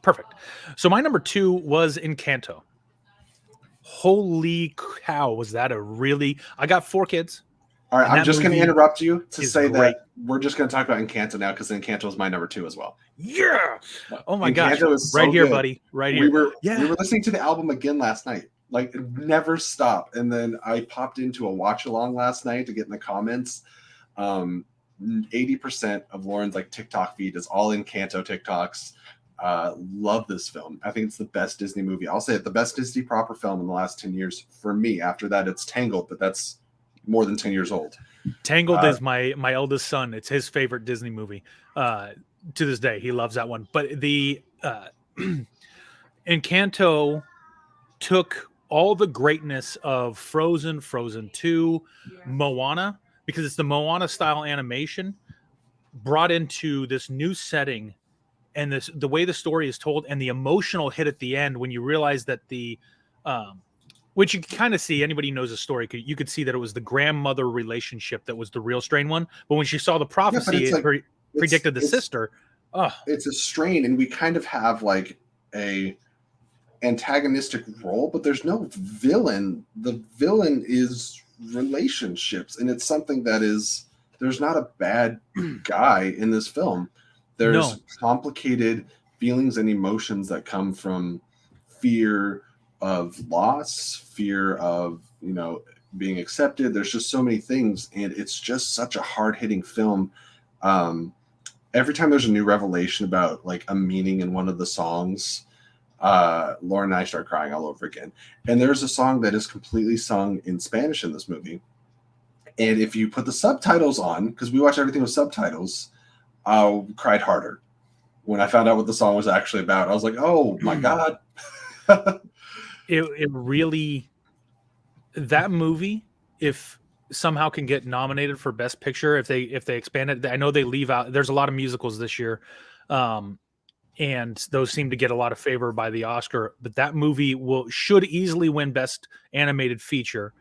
Perfect. So my number 2 was Encanto. Holy cow, was that I got 4 kids. All right, I'm just going to interrupt you to say that we're just going to talk about Encanto now because Encanto is my number 2 as well. Yeah. Oh my gosh. Is right so here, good. buddy. Right here. We were listening to the album again last night. Like, never stop. And then I popped into a watch along last night to get in the comments. 80% of Lauren's TikTok feed is all Encanto TikToks. Love this film. I think it's the best Disney movie. I'll say it, the best Disney proper film in the last 10 years for me. After that, it's Tangled, but that's more than 10 years old. Tangled is my eldest son. It's his favorite Disney movie. To this day, he loves that one. But the Encanto took all the greatness of Frozen 2, Moana, because it's the Moana style animation, brought into this new setting, and the way the story is told, and the emotional hit at the end when you realize that which you can kind of see, anybody who knows the story, you could see that it was the grandmother relationship that was the real strained one. But when she saw the prophecy, it predicted the sister. It's a strain, and we kind of have a antagonistic role, but there's no villain. The villain is relationships, and it's something that is there's not a bad guy in this film. There's complicated feelings and emotions that come from fear of loss, fear of, being accepted. There's just so many things, and it's just such a hard-hitting film. Every time there's a new revelation about like a meaning in one of the songs, Lauren and I start crying all over again. And there's a song that is completely sung in Spanish in this movie. And if you put the subtitles on, because we watch everything with subtitles, I cried harder when I found out what the song was actually about. I was like, oh my God. It really, that movie, if somehow can get nominated for Best Picture, if they expand it, I know they leave out, there's a lot of musicals this year. And those seem to get a lot of favor by the Oscar, but that movie should easily win Best Animated Feature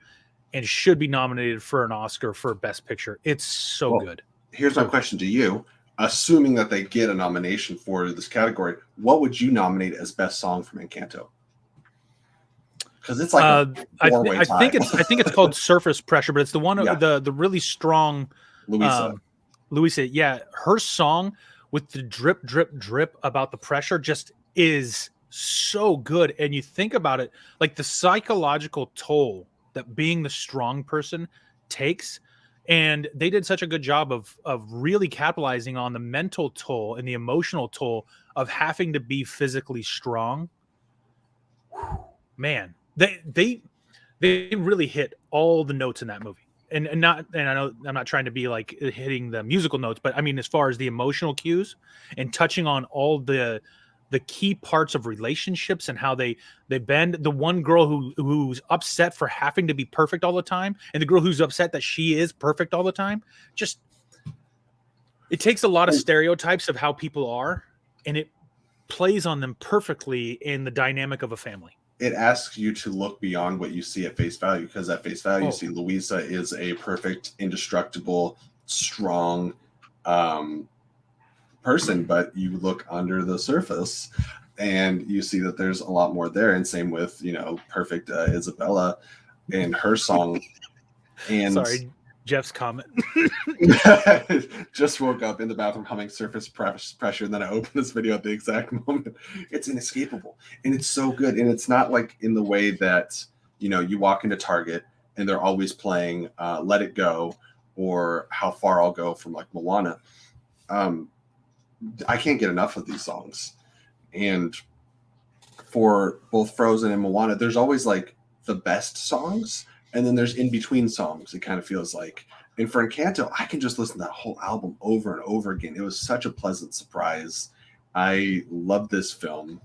and should be nominated for an Oscar for Best Picture. It's so good. Here's my question to you. Assuming that they get a nomination for this category, what would you nominate as Best Song from Encanto? Because it's like I think it's called Surface Pressure, but it's the one the really strong Luisa. Yeah, her song with the drip, drip, drip about the pressure just is so good. And you think about it, like the psychological toll that being the strong person takes. And they did such a good job of really capitalizing on the mental toll and the emotional toll of having to be physically strong. Man, they really hit all the notes in that movie. And I know I'm not trying to be like hitting the musical notes, but I mean, as far as the emotional cues and touching on all the key parts of relationships and how they bend. The one girl who's upset for having to be perfect all the time, and the girl who's upset that she is perfect all the time. Just, it takes a lot of stereotypes of how people are, and it plays on them perfectly in the dynamic of a family. It asks you to look beyond what you see at face value, because at face value, you see Luisa is a perfect, indestructible, strong person, but you look under the surface and you see that there's a lot more there. And same with, perfect Isabella and her song. And sorry, Jeff's comment. Just woke up in the bathroom humming Surface Pressure, and then I opened this video at the exact moment. It's inescapable, and it's so good. And it's not like in the way that you walk into Target and they're always playing Let It Go or How Far I'll Go from like Moana. I can't get enough of these songs. And for both Frozen and Moana, there's always like the best songs, and then there's in between songs. It kind of feels like. And for Encanto, I can just listen to that whole album over and over again. It was such a pleasant surprise. I love this film,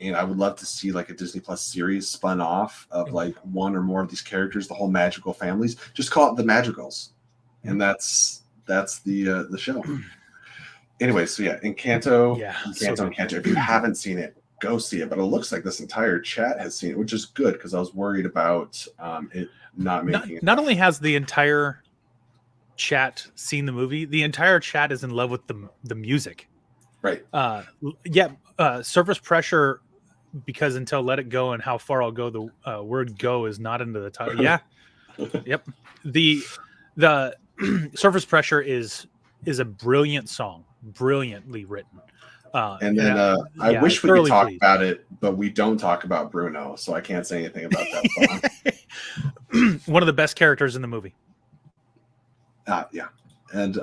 and I would love to see like a Disney Plus series spun off of like one or more of these characters, the whole magical families. Just call it the Magicals, and that's the show. Anyway, so yeah, Encanto. If you haven't seen it, go see it. But it looks like this entire chat has seen it, which is good, because I was worried about it not making it. Not only has the entire chat seen the movie, the entire chat is in love with the music. Right. Surface Pressure, because until Let It Go and How Far I'll Go, the word "go" is not into the title. Yeah. Yep. The Surface Pressure is a brilliant song. Brilliantly written. And then I wish we could talk about it, but we don't talk about Bruno, so I can't say anything about that song. One of the best characters in the movie. Yeah. And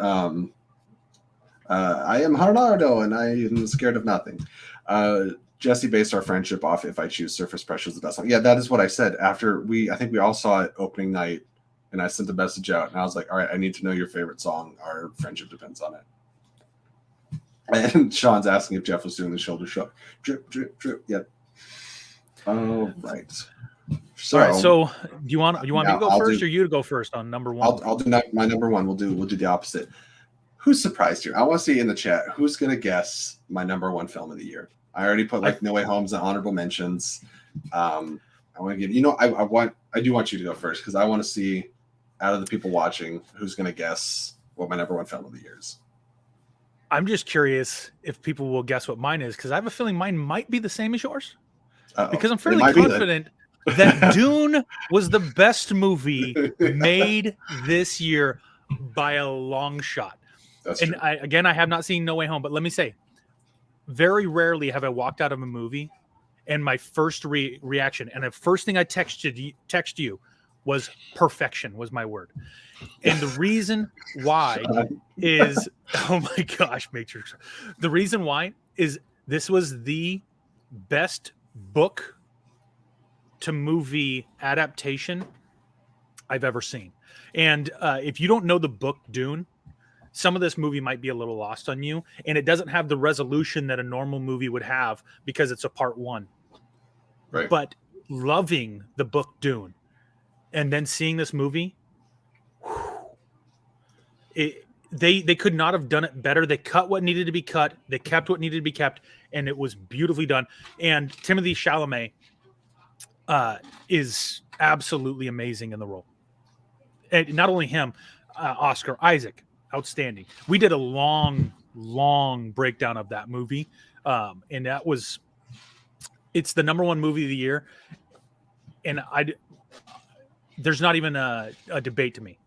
I am Harnardo, and I am scared of nothing. Jesse based our friendship off If I Choose Surface Pressure is the best song. Yeah, that is what I said. After I think we all saw it opening night, and I sent the message out, and I was like, all right, I need to know your favorite song. Our friendship depends on it. And Sean's asking if Jeff was doing the shoulder shrug. Drip, drip, drip. Yep. All right. So, all right. So you want me to go first, or you to go first on number one? I'll do my number one. We'll do the opposite. Who's surprised here? I want to see in the chat who's going to guess my number one film of the year. I already put like No Way Home's and honorable mentions. I want to give I do want you to go first, because I want to see out of the people watching who's going to guess what my number one film of the year is. I'm just curious if people will guess what mine is, because I have a feeling mine might be the same as yours. Because I'm fairly confident that Dune was the best movie made this year by a long shot. That's And true. I have not seen No Way Home, but let me say, very rarely have I walked out of a movie and my first reaction and the first thing I text you was perfection was my word. And the reason why is, oh my gosh, Matrix. The reason why is this was the best book to movie adaptation I've ever seen. And if you don't know the book Dune, some of this movie might be a little lost on you, and it doesn't have the resolution that a normal movie would have because it's a part one. Right. But loving the book Dune and then seeing this movie, they could not have done it better. They cut what needed to be cut, they kept what needed to be kept, and it was beautifully done. And Timothée Chalamet is absolutely amazing in the role. And not only him, Oscar Isaac, outstanding. We did a long breakdown of that movie, and it's the number one movie of the year, and there's not even a debate to me.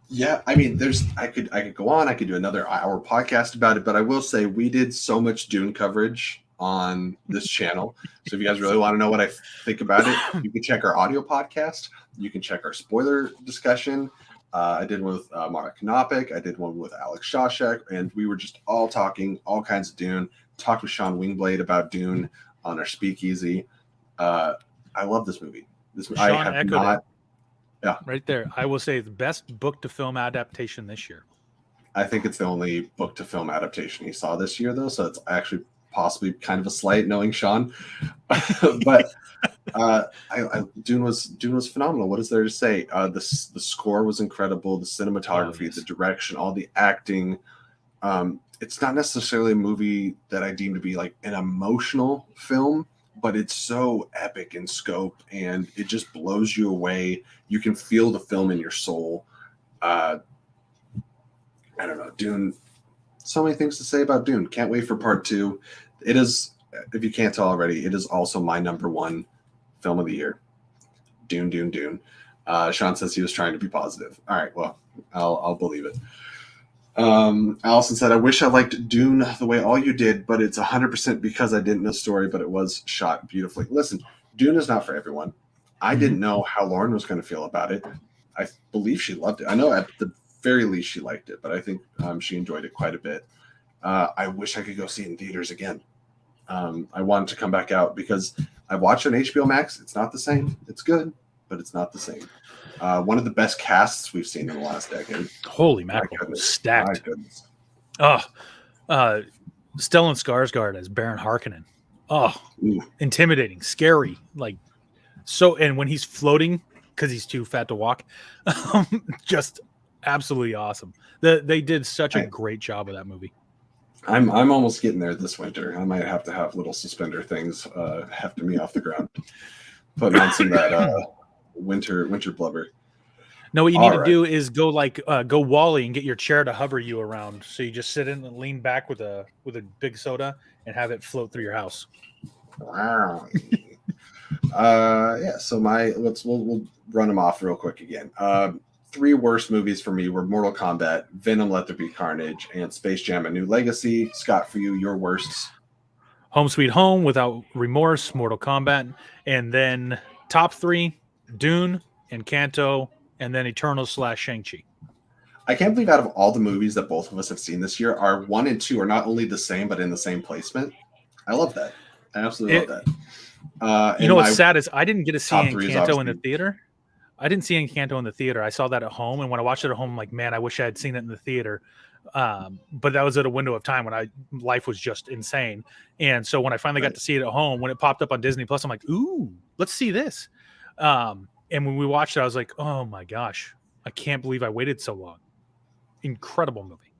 Yeah, I mean, I could go on. I could do another hour podcast about it, but I will say we did so much Dune coverage on this channel. So if you guys really want to know what I think about it, you can check our audio podcast. You can check our spoiler discussion. I did one with Mara Knopik. I did one with Alex Shawshek, and we were just all talking all kinds of Dune. Talked with Sean Wingblade about Dune on our speakeasy. I love this movie. I have not. Yeah, right there. I will say the best book to film adaptation this year. I think it's the only book to film adaptation he saw this year, though. So it's actually possibly kind of a slight, knowing Sean. But Dune was phenomenal. What is there to say? The score was incredible. The cinematography, the direction, all the acting. It's not necessarily a movie that I deem to be like an emotional film, but it's so epic in scope and it just blows you away. You can feel the film in your soul. I don't know, Dune. So many things to say about Dune. Can't wait for part 2. It is, if you can't tell already, it is also my number one film of the year. Dune. Sean says he was trying to be positive. All right, well, I'll believe it. Allison said, I wish I liked Dune the way all you did, but it's 100% because I didn't know the story, but it was shot beautifully. Listen, Dune is not for everyone. I didn't know how Lauren was going to feel about it. I believe she loved it. I know at the very least she liked it, but I think she enjoyed it quite a bit. I wish I could go see it in theaters again. I wanted to come back out because I watched on HBO Max. It's not the same. It's good, but it's not the same. One of the best casts we've seen in the last decade. Holy mackerel, stacked. My goodness. Stellan Skarsgård as Baron Harkonnen. Intimidating, scary, like so. And when he's floating because he's too fat to walk, just absolutely awesome. They did such a great job of that movie. I'm almost getting there this winter. I might have to have little suspender things hefting me off the ground, putting on some of that winter blubber. No, what you need to do is go Wally and get your chair to hover you around. So you just sit in and lean back with a big soda and have it float through your house. Wow. Yeah. So we'll run them off real quick again. 3 worst movies for me were Mortal Kombat, Venom: Let There Be Carnage, and Space Jam: A New Legacy. Scott, for you, your worsts. Home Sweet Home, Without Remorse, Mortal Kombat, and then top 3, Dune, Encanto, and then Eternals/Shang-Chi. I can't believe out of all the movies that both of us have seen this year, our 1 and 2 are not only the same, but in the same placement. I love that. I absolutely love that. You know what's sad is I didn't get to see Encanto in the theater. I didn't see Encanto in the theater. I saw that at home, and when I watched it at home, I'm like, man, I wish I had seen it in the theater. But that was at a window of time when life was just insane. And so when I finally got to see it at home, when it popped up on Disney Plus, I'm like, ooh, let's see this. And when we watched it, I was like, oh my gosh, I can't believe I waited so long. Incredible movie.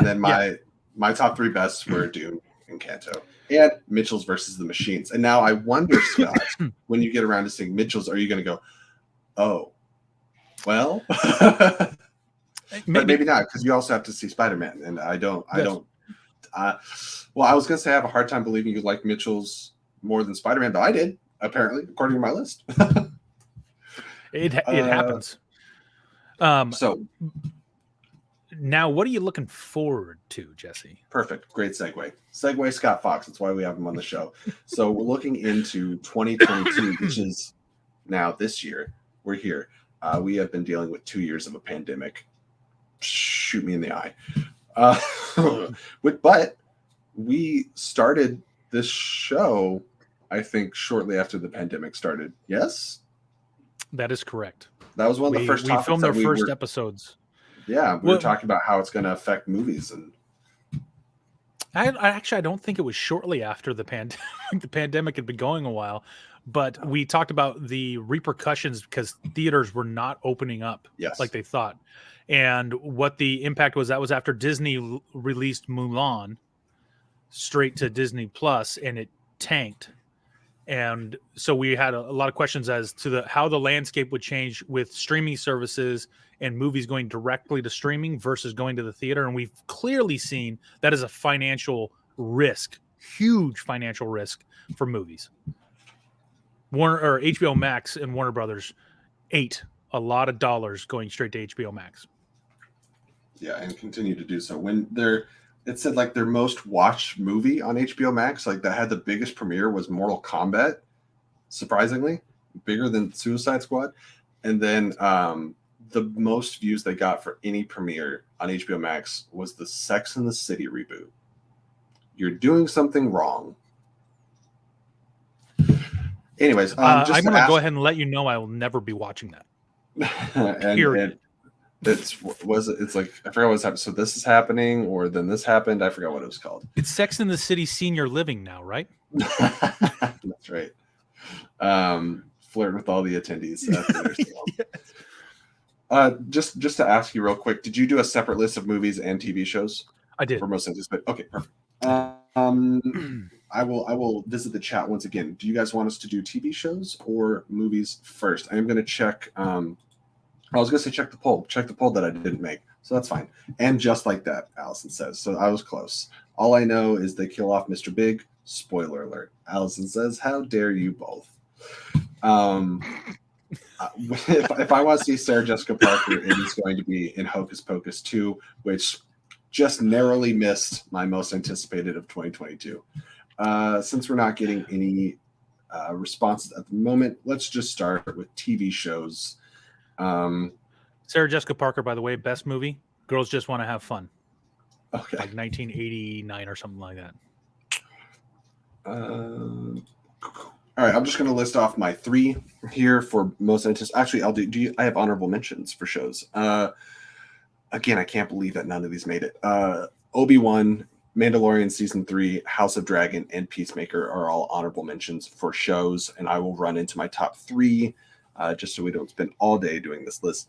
Then my top 3 bests were Dune, Encanto, and Mitchell's versus the Machines. And now I wonder, Scott, when you get around to seeing Mitchell's, are you going to go, oh, well, but maybe not, because you also have to see Spider-Man, and I don't. Well, I was going to say I have a hard time believing you like Mitchell's more than Spider-Man, but I did, apparently, according to my list. It happens. So now, what are you looking forward to, Jesse? perfect. Great segue. Segue Scott Fox. That's why we have him on the show. So we're looking into 2022, which is now this year. We're here. We have been dealing with 2 years of a pandemic. Shoot me in the eye. But we started this show, I think, shortly after the pandemic started. Yes? That is correct. That was one of the first topics. We filmed our first episodes. Yeah, we were talking about how it's going to affect movies. And I don't think it was shortly after the pandemic. The pandemic had been going a while, but we talked about the repercussions because theaters were not opening up like they thought. And what the impact was, that was after Disney released Mulan straight to Disney Plus, and it tanked. And so we had a lot of questions as to how the landscape would change with streaming services and movies going directly to streaming versus going to the theater. And we've clearly seen that is a financial risk, huge financial risk for movies. HBO Max and Warner Brothers ate a lot of dollars going straight to HBO Max. Yeah, and continue to do so. When it said like their most watched movie on HBO Max, like that had the biggest premiere, was Mortal Kombat. Surprisingly, bigger than Suicide Squad. And then the most views they got for any premiere on HBO Max was the Sex and the City reboot. You're doing something wrong. Anyways, I'm going to go ahead and let you know I will never be watching that. Period. It's like I forgot what was happening. So this is happening, or then this happened. I forgot what it was called. It's Sex and the City Senior Living now, right? That's right. Flirt with all the attendees. Just to ask you real quick, did you do a separate list of movies and TV shows? I did. For most anticipated. Okay, perfect. I will visit the chat once again. Do you guys want us to do TV shows or movies first? I am going to check. I was going to say check the poll that I didn't make. So that's fine. And just like that, Allison says. So I was close. All I know is they kill off Mr. Big. Spoiler alert. Allison says, how dare you both? If I want to see Sarah Jessica Parker, it is going to be in Hocus Pocus 2, which just narrowly missed my most anticipated of 2022. Since we're not getting any responses at the moment, let's just start with TV shows. Sarah Jessica Parker, by the way, best movie. Girls Just Want to Have Fun. Okay. Like 1989 or something like that. All right, I'm just going to list off my 3 here for most anticipated. Actually, I'll do. I have honorable mentions for shows. Again, I can't believe that none of these made it. Obi-Wan, Mandalorian Season 3, House of Dragon, and Peacemaker are all honorable mentions for shows, and I will run into my top 3 just so we don't spend all day doing this list.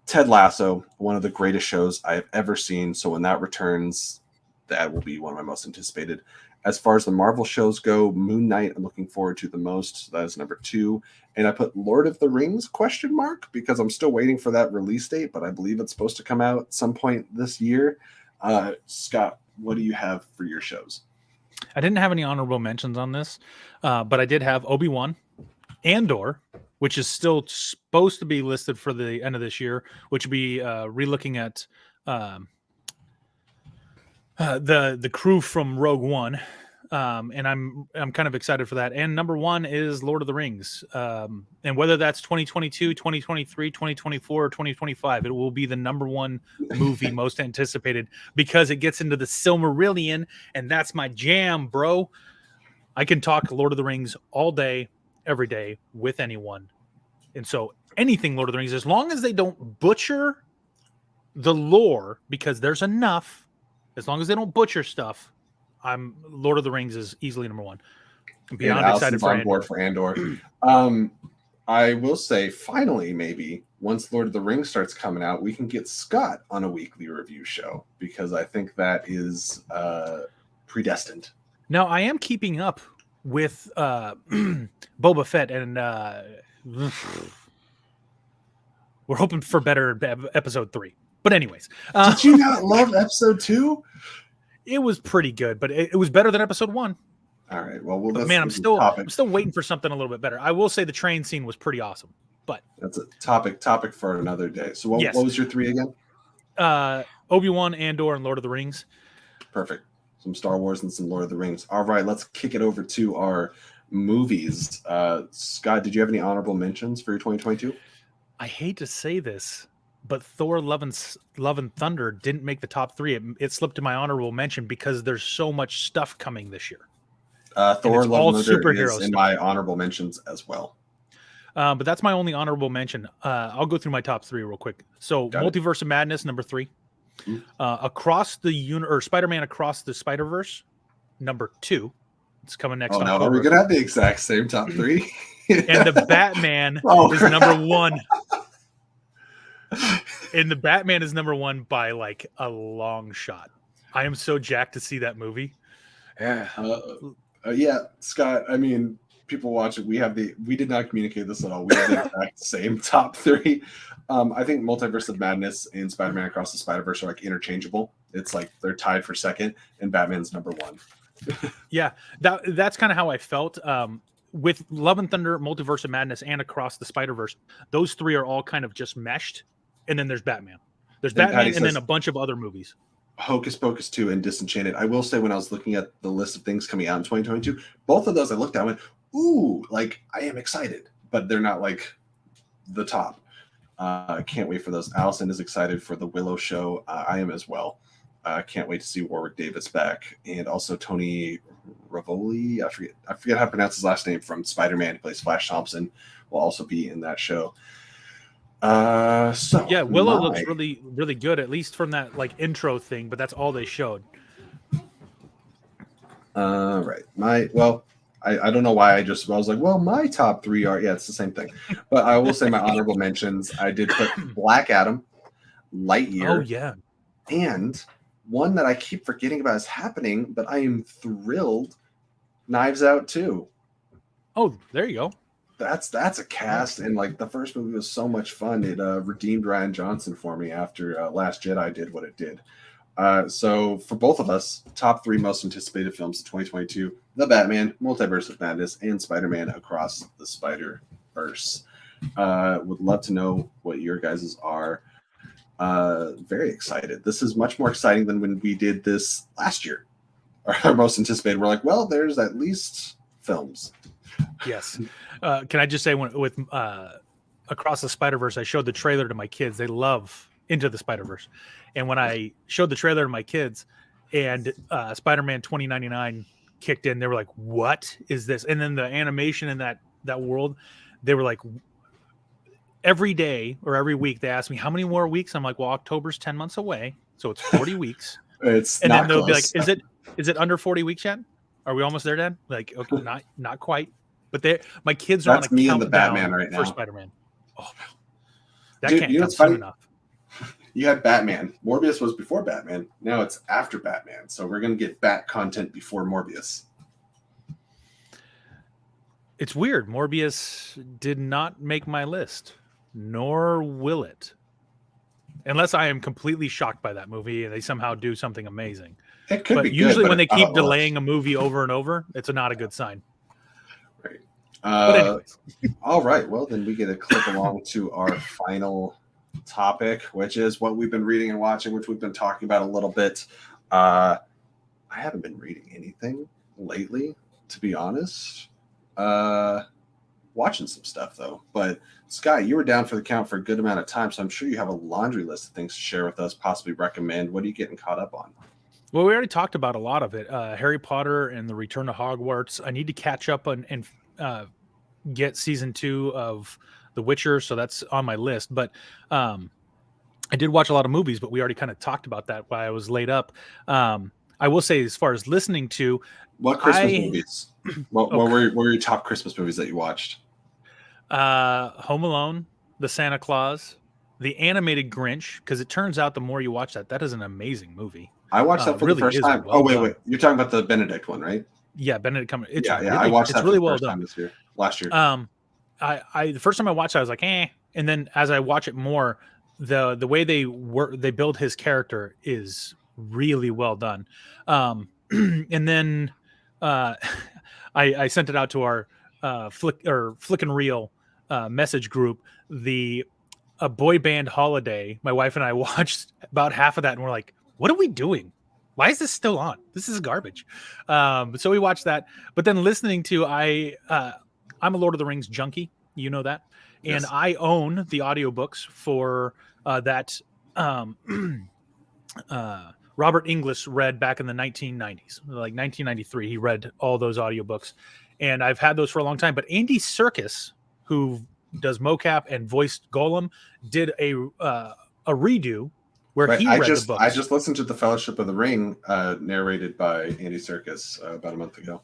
Ted Lasso, one of the greatest shows I have ever seen, so when that returns, that will be one of my most anticipated. As far as the Marvel shows go, Moon Knight I'm looking forward to the most. So that is number 2. And I put Lord of the Rings ? Because I'm still waiting for that release date, but I believe it's supposed to come out at some point this year. Scott, what do you have for your shows? I didn't have any honorable mentions on this, but I did have Obi-Wan, Andor, which is still supposed to be listed for the end of this year, which would be relooking at the crew from Rogue One, and I'm kind of excited for that. And number 1 is Lord of the Rings, and whether that's 2022, 2023, 2024, or 2025, it will be the number 1 movie most anticipated because it gets into the Silmarillion, and that's my jam, bro. I can talk Lord of the Rings all day, every day with anyone, and so anything Lord of the Rings, as long as they don't butcher the lore, because there's enough. As long as they don't butcher stuff, Lord of the Rings is easily number 1. I'm beyond excited for on board for Andor. I will say, finally, maybe once Lord of the Rings starts coming out, we can get Scott on a weekly review show because I think that is predestined. Now, I am keeping up with Boba Fett, and we're hoping for better episode 3. But anyways, did you not love episode 2? It was pretty good, but it was better than episode 1. All right. Well, man, I'm still waiting for something a little bit better. I will say the train scene was pretty awesome, But that's a topic for another day. So what was your 3 again? Obi-Wan, Andor, and Lord of the Rings. Perfect. Some Star Wars and some Lord of the Rings. All right, let's kick it over to our movies. Scott, did you have any honorable mentions for your 2022? I hate to say this, but Thor: Love and Thunder didn't make the top 3. It slipped to my honorable mention because there's so much stuff coming this year. Thor: Love and Thunder is stuff in my honorable mentions as well. But that's my only honorable mention. I'll go through my top 3 real quick. So, Multiverse of Madness, number 3. Spider-Man Across the Spider-Verse, number 2. It's coming next October. Are we gonna have the exact same top 3? And the Batman is number 1. And the Batman is number 1 by like a long shot. I am so jacked to see that movie. Yeah, Scott. I mean, people watch it. We did not communicate this at all. We have the exact same top 3. I think Multiverse of Madness and Spider-Man Across the Spider-Verse are like interchangeable. It's like they're tied for second, and Batman's number 1. Yeah, that's kind of how I felt. With Love and Thunder, Multiverse of Madness, and Across the Spider-Verse, those 3 are all kind of just meshed. And then there's Batman. There's Batman and then a bunch of other movies. Hocus Pocus 2 and Disenchanted. I will say when I was looking at the list of things coming out in 2022, both of those I looked at and went, ooh, like I am excited, but they're not like the top. I can't wait for those. Allison is excited for the Willow show. I am as well. Can't wait to see Warwick Davis back. And also Tony Rivoli, I forget how to pronounce his last name, from Spider-Man. He plays Flash Thompson, will also be in that show. Willow looks really, really good, at least from that like intro thing, but that's all they showed. Right. I don't know why I was like, well, my top 3 are, it's the same thing. But I will say my honorable mentions, I did put Black Adam, Lightyear, and one that I keep forgetting about is happening, but I am thrilled, Knives Out 2. Oh, there you go. That's a cast, and like the first movie was so much fun. It redeemed Rian Johnson for me after Last Jedi did what it did. So for both of us, top 3 most anticipated films of 2022: The Batman, Multiverse of Madness, and Spider-Man Across the Spider-Verse. Would love to know what your guys's are. Very excited. This is much more exciting than when we did this last year. Our most anticipated. We're like, well, there's at least films. Yes. Can I just say, with Across the Spider-Verse, I showed the trailer to my kids. They love Into the Spider-Verse. And when I showed the trailer to my kids and Spider-Man 2099 kicked in, they were like, what is this? And then the animation in that world, they were like, every day or every week, they ask me, how many more weeks? I'm like, well, October's 10 months away. So it's 40 weeks. And then they'll be like, is it under 40 weeks yet? Are we almost there, Dad? Like, okay, not quite. But my kids are on a countdown and the Batman right now for Spider-Man. Oh, that Dude, can't come soon enough. You had Batman. Morbius was before Batman. Now it's after Batman. So we're going to get Bat content before Morbius. It's weird. Morbius did not make my list, nor will it. Unless I am completely shocked by that movie and they somehow do something amazing. It could be usually good, when they keep delaying a movie over and over, it's not a good sign. Right. But anyways. All right. Well, then we get to click along to our final topic, which is what we've been reading and watching, which we've been talking about a little bit. I haven't been reading anything lately, to be honest. Watching some stuff, though. But, Scott, you were down for the count for a good amount of time, so I'm sure you have a laundry list of things to share with us, possibly recommend. What are you getting caught up on? Well, we already talked about a lot of it. Harry Potter and the Return to Hogwarts. I need to catch up and get season 2 of The Witcher, so that's on my list. But I did watch a lot of movies, but we already kind of talked about that while I was laid up. I will say, as far as listening to... What Christmas movies? What were your top Christmas movies that you watched? Home Alone, The Santa Claus, the animated Grinch, because it turns out the more you watch that is an amazing movie. I watched that for the first time. Wait. You're talking about the Benedict one, right? Yeah, Benedict Cumberbatch. It's I watched that really for the first well time last year. I the first time I watched it, I was like, and then as I watch it more, the way they build his character is really well done. And then I sent it out to our flick and reel message group a boy band holiday. My wife and I watched about half of that, and we're like, "What are we doing? Why is this still on? This is garbage." So we watched that, but then listening to I'm a Lord of the Rings junkie, you know that, and Yes. I own the audiobooks for that. Robert Inglis read back in the 1990s, like 1993. He read all those audiobooks, and I've had those for a long time. But Andy Serkis, who does mocap and voiced Golem, did a redo where Right. he read the books. I just listened to The Fellowship of the Ring, narrated by Andy Serkis about a month ago.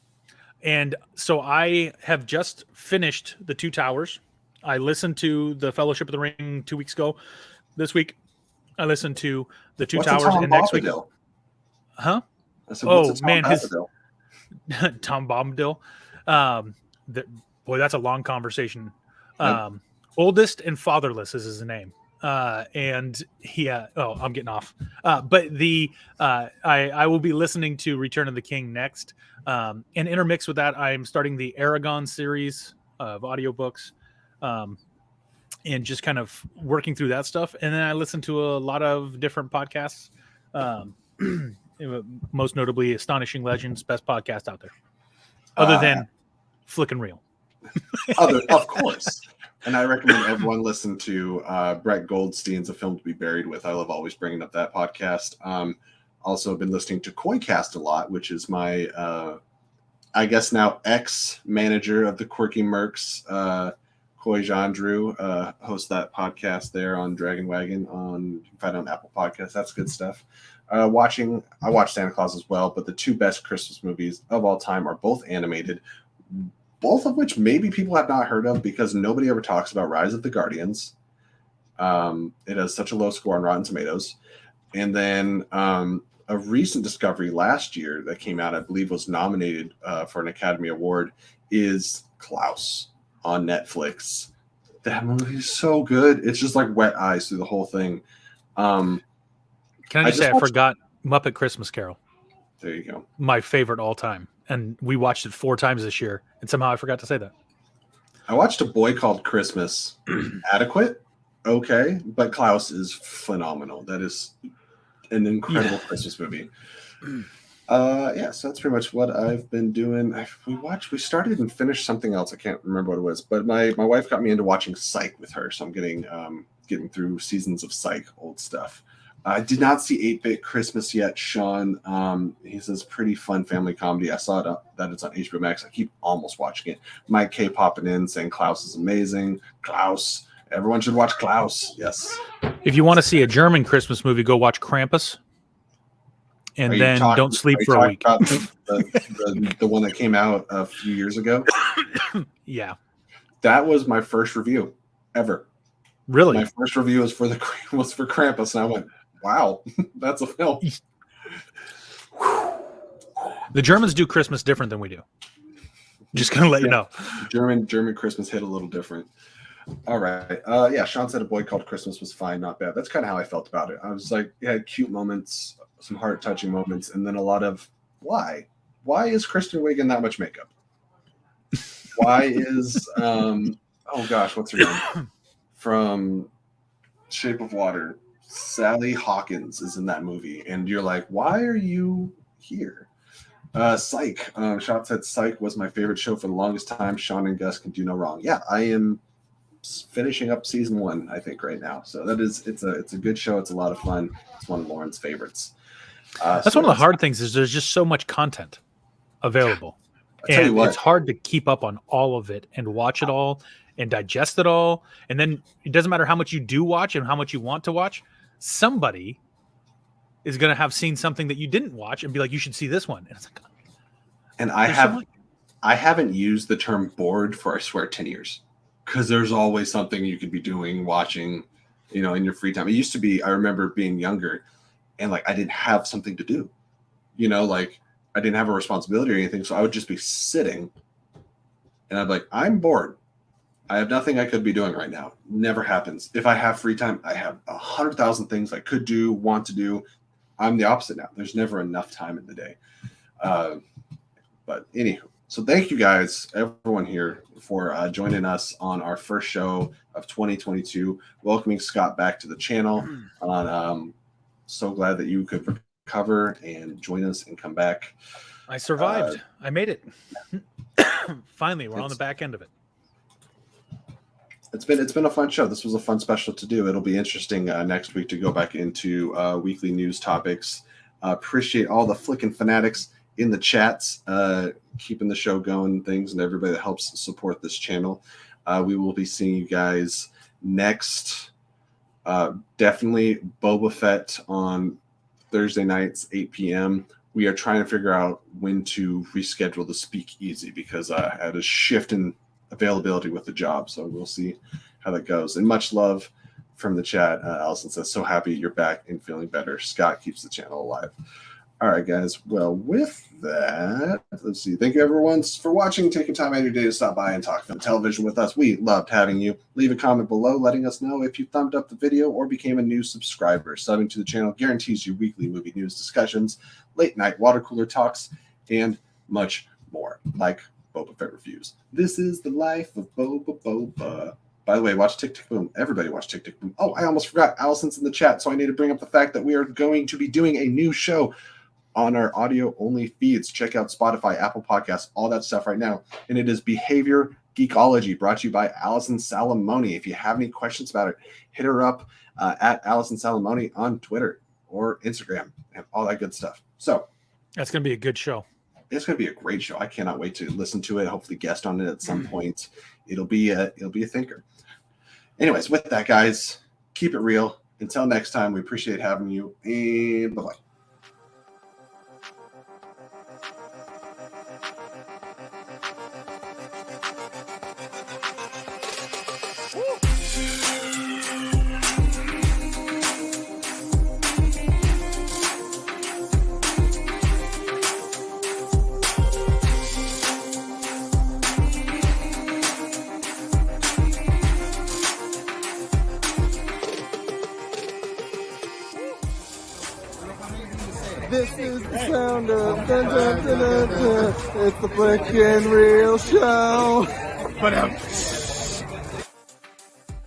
And so I have just finished The Two Towers. I listened to The Fellowship of the Ring 2 weeks ago. This week, I listened to The Two Towers, and next week, huh? I said, what's man, Tom Bombadil. Boy, that's a long conversation. Yep. Oldest and Fatherless is his name. And he, I'm getting off. But I will be listening to Return of the King next. And intermixed with that, I'm starting the Aragon series of audiobooks. And just kind of working through that stuff. And then I listen to a lot of different podcasts. Most notably Astonishing Legends, best podcast out there. Other than Flick and Reel. Of course. And I recommend everyone listen to Brett Goldstein's A Film to Be Buried With. I love always bringing up that podcast. Also been listening to Koicast a lot, which is my, I guess now ex-manager of the Quirky Mercs, Coy Jandrew, hosts that podcast there on Dragon Wagon. You can find it on Apple Podcasts. That's good stuff. I watch Santa Claus as well, but the two best Christmas movies of all time are both animated, both of which maybe people have not heard of because nobody ever talks about Rise of the Guardians. It has such a low score on Rotten Tomatoes. And then a recent discovery last year that came out, I believe was nominated for an Academy Award, is Klaus on Netflix. That movie is so good. It's just like wet eyes through the whole thing. Can I just say I forgot Muppet Christmas Carol? There you go. My favorite all time. And we watched it 4 times this year. And somehow I forgot to say that. I watched A Boy Called Christmas. Adequate. Okay. But Klaus is phenomenal. That is an incredible Christmas movie. So that's pretty much what I've been doing. We started and finished something else. I can't remember what it was, but my wife got me into watching Psych with her. So I'm getting through seasons of Psych, old stuff. I did not see 8-Bit Christmas yet, Sean. He says pretty fun family comedy. I saw that it's on HBO Max. I keep almost watching it. Mike K popping in saying Klaus is amazing. Klaus. Everyone should watch Klaus. Yes. If you want to see a German Christmas movie, go watch Krampus. And then don't sleep for a week. About the one that came out a few years ago? Yeah. That was my first review ever. Really? My first review was for Krampus, and I went, wow, that's a film. The Germans do Christmas different than we do. Just gonna let you know. German Christmas hit a little different. All right. Sean said A Boy Called Christmas was fine, not bad. That's kind of how I felt about it. I was like, it had cute moments, some heart-touching moments, and then a lot of why? Why is Kristen Wiig in that much makeup? Why is what's her name? From Shape of Water, Sally Hawkins is in that movie, and you're like, why are you here? Psych. Sean said Psych was my favorite show for the longest time. Sean and Gus can do no wrong. Yeah, I am finishing up season 1, I think, right now. So it's a good show. It's a lot of fun. It's one of Lauren's favorites. That's one of the hard things is there's just so much content available. And it's hard to keep up on all of it and watch it all and digest it all. And then it doesn't matter how much you do watch and how much you want to watch. Somebody is going to have seen something that you didn't watch and be like, you should see this one. And it's like, and I haven't used the term bored for, I swear, 10 years. Because there's always something you could be doing, watching, in your free time. It used to be, I remember being younger and like I didn't have something to do. Like I didn't have a responsibility or anything. So I would just be sitting and I'd be like, I'm bored. I have nothing I could be doing right now. Never happens. If I have free time, I have 100,000 things I could do, want to do. I'm the opposite now. There's never enough time in the day. But anywho, So thank you guys, everyone here, for joining us on our first show of 2022. Welcoming Scott back to the channel. So glad that you could recover and join us and come back. I survived. I made it. Finally, we're on the back end of it. It's been a fun show. This was a fun special to do. It'll be interesting next week to go back into weekly news topics. Appreciate all the flicking fanatics in the chats, keeping the show going, things, and everybody that helps support this channel. We will be seeing you guys next. Definitely Boba Fett on Thursday nights, 8 p.m. We are trying to figure out when to reschedule the speakeasy because I had a shift in availability with the job. So we'll see how that goes. And much love from the chat. Allison says, so happy you're back and feeling better. Scott keeps the channel alive. All right, guys. Well, with that, let's see. Thank you, everyone, for watching, taking time out of your day to stop by and talk film television with us. We loved having you. Leave a comment below letting us know if you thumbed up the video or became a new subscriber. Subbing to the channel guarantees you weekly movie news discussions, late night water cooler talks, and much more, like Boba Fett reviews. This is the life of Boba. By the way, watch Tick Tick Boom. Everybody watch Tick Tick Boom. Oh, I almost forgot. Allison's in the chat, so I need to bring up the fact that we are going to be doing a new show on our audio-only feeds. Check out Spotify, Apple Podcasts, all that stuff right now. And it is Behavior Geekology, brought to you by Allison Salamoni. If you have any questions about it, hit her up at Allison Salamoni on Twitter or Instagram and all that good stuff. So that's going to be a good show. It's going to be a great show. I cannot wait to listen to it. Hopefully guest on it at some point. It'll be a thinker. Anyways, with that, guys, keep it real. Until next time, we appreciate having you, and bye-bye. This is the sound of dun, dun, dun, dun, dun. It's the freaking real show.